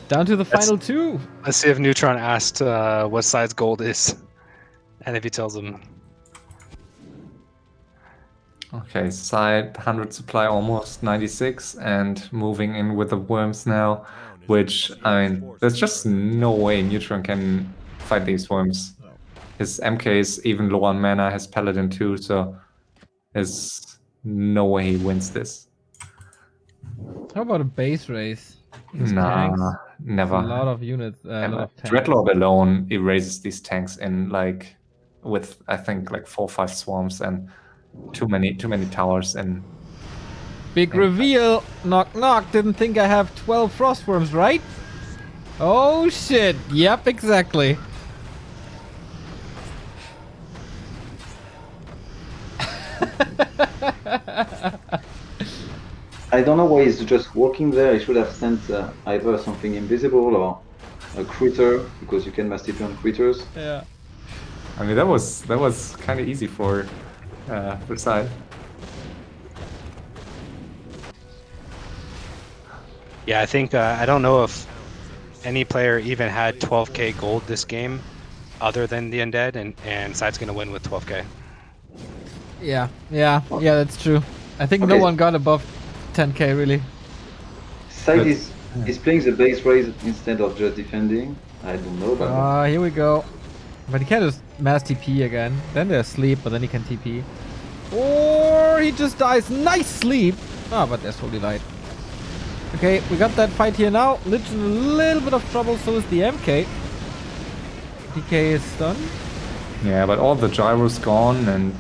Down to the That's- final two. Let's see if Neutron asked what Side's gold is, and if he tells him. Okay, Side 100 supply, almost 96, and moving in with the worms now, which, I mean, there's just no way Neutron can fight these worms. His MK is even low on mana, his Paladin too, so there's no way he wins this. How about a base race? Just tanks. Nah, never. A lot of units. A lot Never. of tanks. Dreadlord alone erases these tanks in like, with I think like 4 or 5 swarms and too many towers and Big reveal. Knock knock. Didn't think I have 12 frostworms, right? Oh shit. Yep, exactly. I don't know why he's just walking there. He should have sent either something invisible or a critter, because you can mass TP on critters. Yeah. I mean, that was kind of easy for side. Yeah, I think I don't know if any player even had 12k gold this game, other than the Undead, and Side's gonna win with 12k. Yeah, that's true. I think no Okay. one got above 10k really. Side is playing the base raise instead of just defending. I don't know, but Here we go. But he can't just mass TP again. Then they're asleep, but then he can TP. Or he just dies. Nice sleep. Ah, but there's Holy Light. Okay, we got that fight here now. Lich in a little bit of trouble, so is the MK. DK is stunned. Yeah, but all the gyros gone, and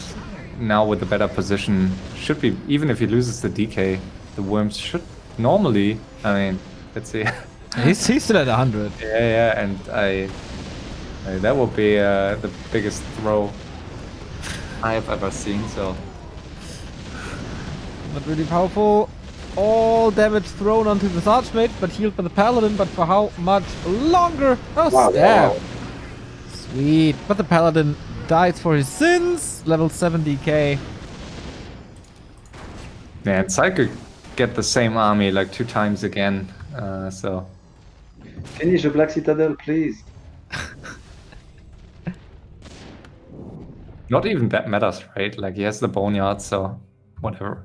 now with a better position, should be, even if he loses the DK, the worms should normally, I mean, let's see. He's still at 100. Yeah, and that will be the biggest throw I have ever seen, so. Not really powerful. All damage thrown onto the Archmage, but healed by the Paladin. But for how much longer? Oh, Wow, stab. wow. Sweet. But the Paladin dies for his sins. Level 70k. Man, Sai could get the same army like 2 times again, so. finish the Black Citadel, please. Not even that matters, right? Like, he has the Boneyard, so whatever.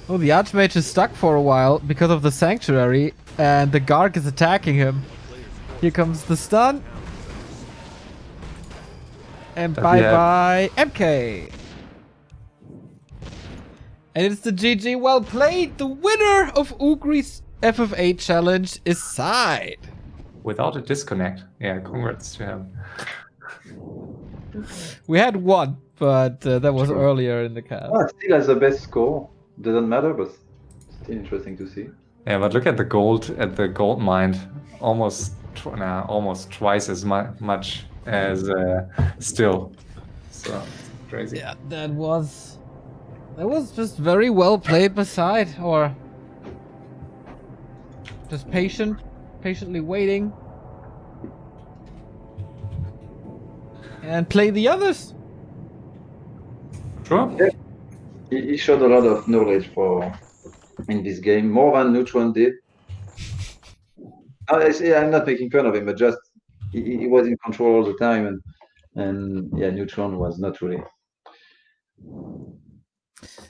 Oh, the Archmage is stuck for a while because of the Sanctuary, and the Garg is attacking him. Here comes the stun. And bye-bye, MK. And it's the GG. Well played. The winner of Ugri's FFA challenge is Side. Without a disconnect. Yeah, congrats to him. We had one, but that was earlier in the cast. Still has the best score. Doesn't matter, but still interesting to see. Yeah, but look at the gold mine. Almost twice as much as still. So crazy. Yeah, that was just very well played by Side, or just patiently waiting, and play the others. Sure. Yeah. He showed a lot of knowledge in this game, more than Neutron did. I'm not making fun of him, but just he was in control all the time, and yeah, Neutron was not really.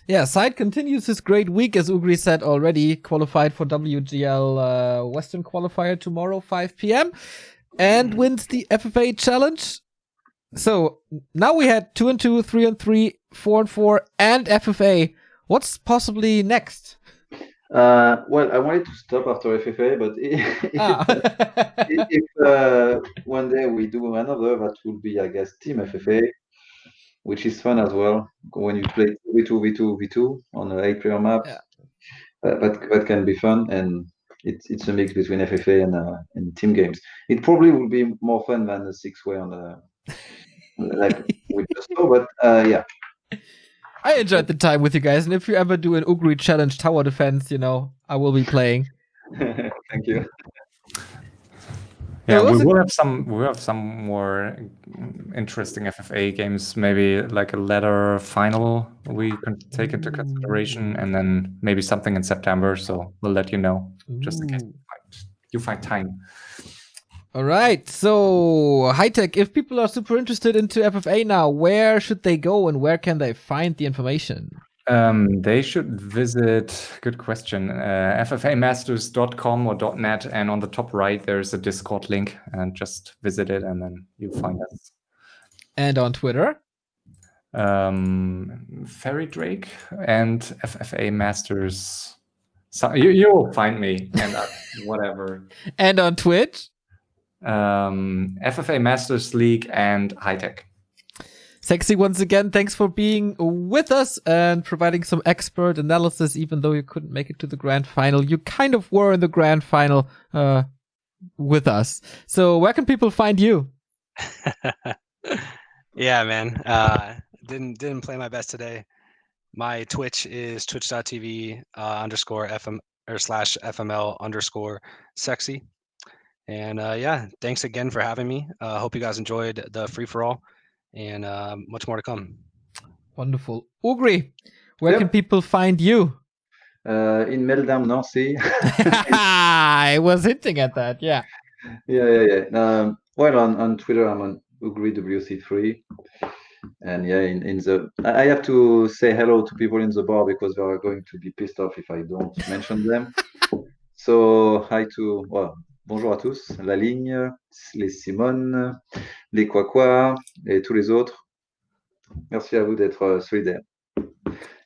Yeah, Side continues his great week, as Ugri said already, qualified for WGL Western Qualifier tomorrow, 5 p.m. and wins the FFA challenge. So now we had 2-2, 3-3, 4-4, and FFA. What's possibly next? Well, I wanted to stop after FFA, but if one day we do another, that will be, I guess, Team FFA, which is fun as well. When you play V2 on an 8-player map, Yeah. that can be fun, and it's a mix between FFA and team games. It probably will be more fun than a 6-way on the like we just saw, but yeah. I enjoyed the time with you guys, and if you ever do an Ugri challenge tower defense, I will be playing. Thank you. Yeah, we will have some more interesting FFA games, maybe like a ladder final we can take into consideration, and then maybe something in September, so we'll let you know, just in case you find time. All right, so HighTac, if people are super interested into FFA now, where should they go and where can they find the information? They should visit, good question, ffamasters.com or .net, and on the top right there's a Discord link, and just visit it and then you find us. And on Twitter? Fairy Drake and FFA Masters. So you will find me and whatever. And on Twitch? FFA Masters League and HighTac. Seksi, once again, thanks for being with us and providing some expert analysis, even though you couldn't make it to the grand final. You kind of were in the grand final with us. So where can people find you? Yeah, man. Didn't play my best today. My Twitch is twitch.tv underscore FM or slash FML underscore Seksi. And yeah, thanks again for having me. Hope you guys enjoyed the free for all, and much more to come. Wonderful. Ugri, where Yep. can people find you? In Meltdown Nancy. I was hinting at that, yeah. Yeah. Well, on Twitter, I'm on Ugri WC3. And yeah, in the I have to say hello to people in the bar because they are going to be pissed off if I don't mention them. So hi to bonjour à tous, la ligne, les Simone, les Quaqua et tous les autres. Merci à vous d'être solidaires.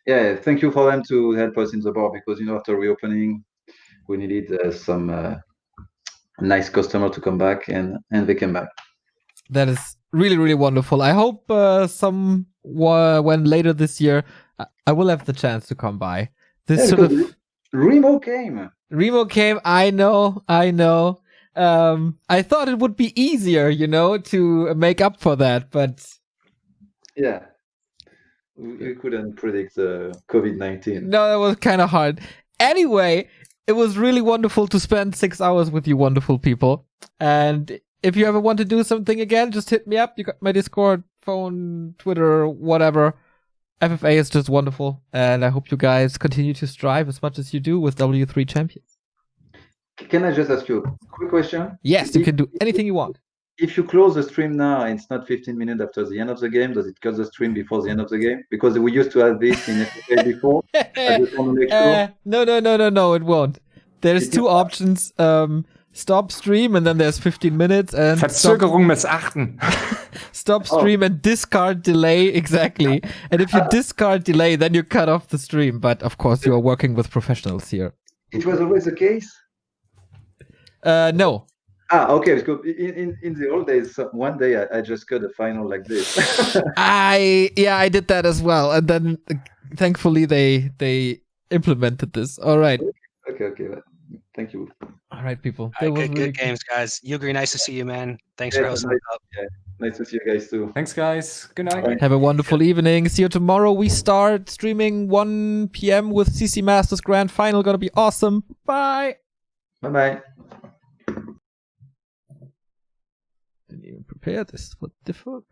Yeah, thank you for them to help us in the bar because after reopening, we needed some nice customer to come back, and they came back. That is really, really wonderful. I hope when later this year, I will have the chance to come by. This sort of Remo came. I know. I thought it would be easier, to make up for that, but Yeah. We couldn't predict COVID-19. no, that was kind of hard. Anyway, it was really wonderful to spend 6 hours with you wonderful people. And if you ever want to do something again, just hit me up. You got my Discord, phone, Twitter, whatever. FFA is just wonderful. And I hope you guys continue to strive as much as you do with W3 champions. Can I just ask you a quick question? Yes, you can do anything you want. If you close the stream now and it's not 15 minutes after the end of the game, does it cut the stream before the end of the game? Because we used to have this in FFA before. I just want to make sure. No, it won't. There's two options. Stop stream and then there's 15 minutes and Verzögerung missachten. stop stream and discard delay, exactly. And if you discard delay, then you cut off the stream. But of course, you are working with professionals here. It was always the case? No. Okay. Because in the old days, one day I just cut a final like this. I did that as well. And then thankfully they implemented this. All right. Okay. Thank you. All right, people. All right, good games, guys. Ugri, nice to see you, man. Thanks for hosting up. Yeah, nice to see you guys too. Thanks, guys. Good night. Have a wonderful evening. See you tomorrow. We start streaming 1 p.m. with CC Masters Grand Final. Gonna be awesome. Bye. Bye. Didn't even prepare this. What the fuck?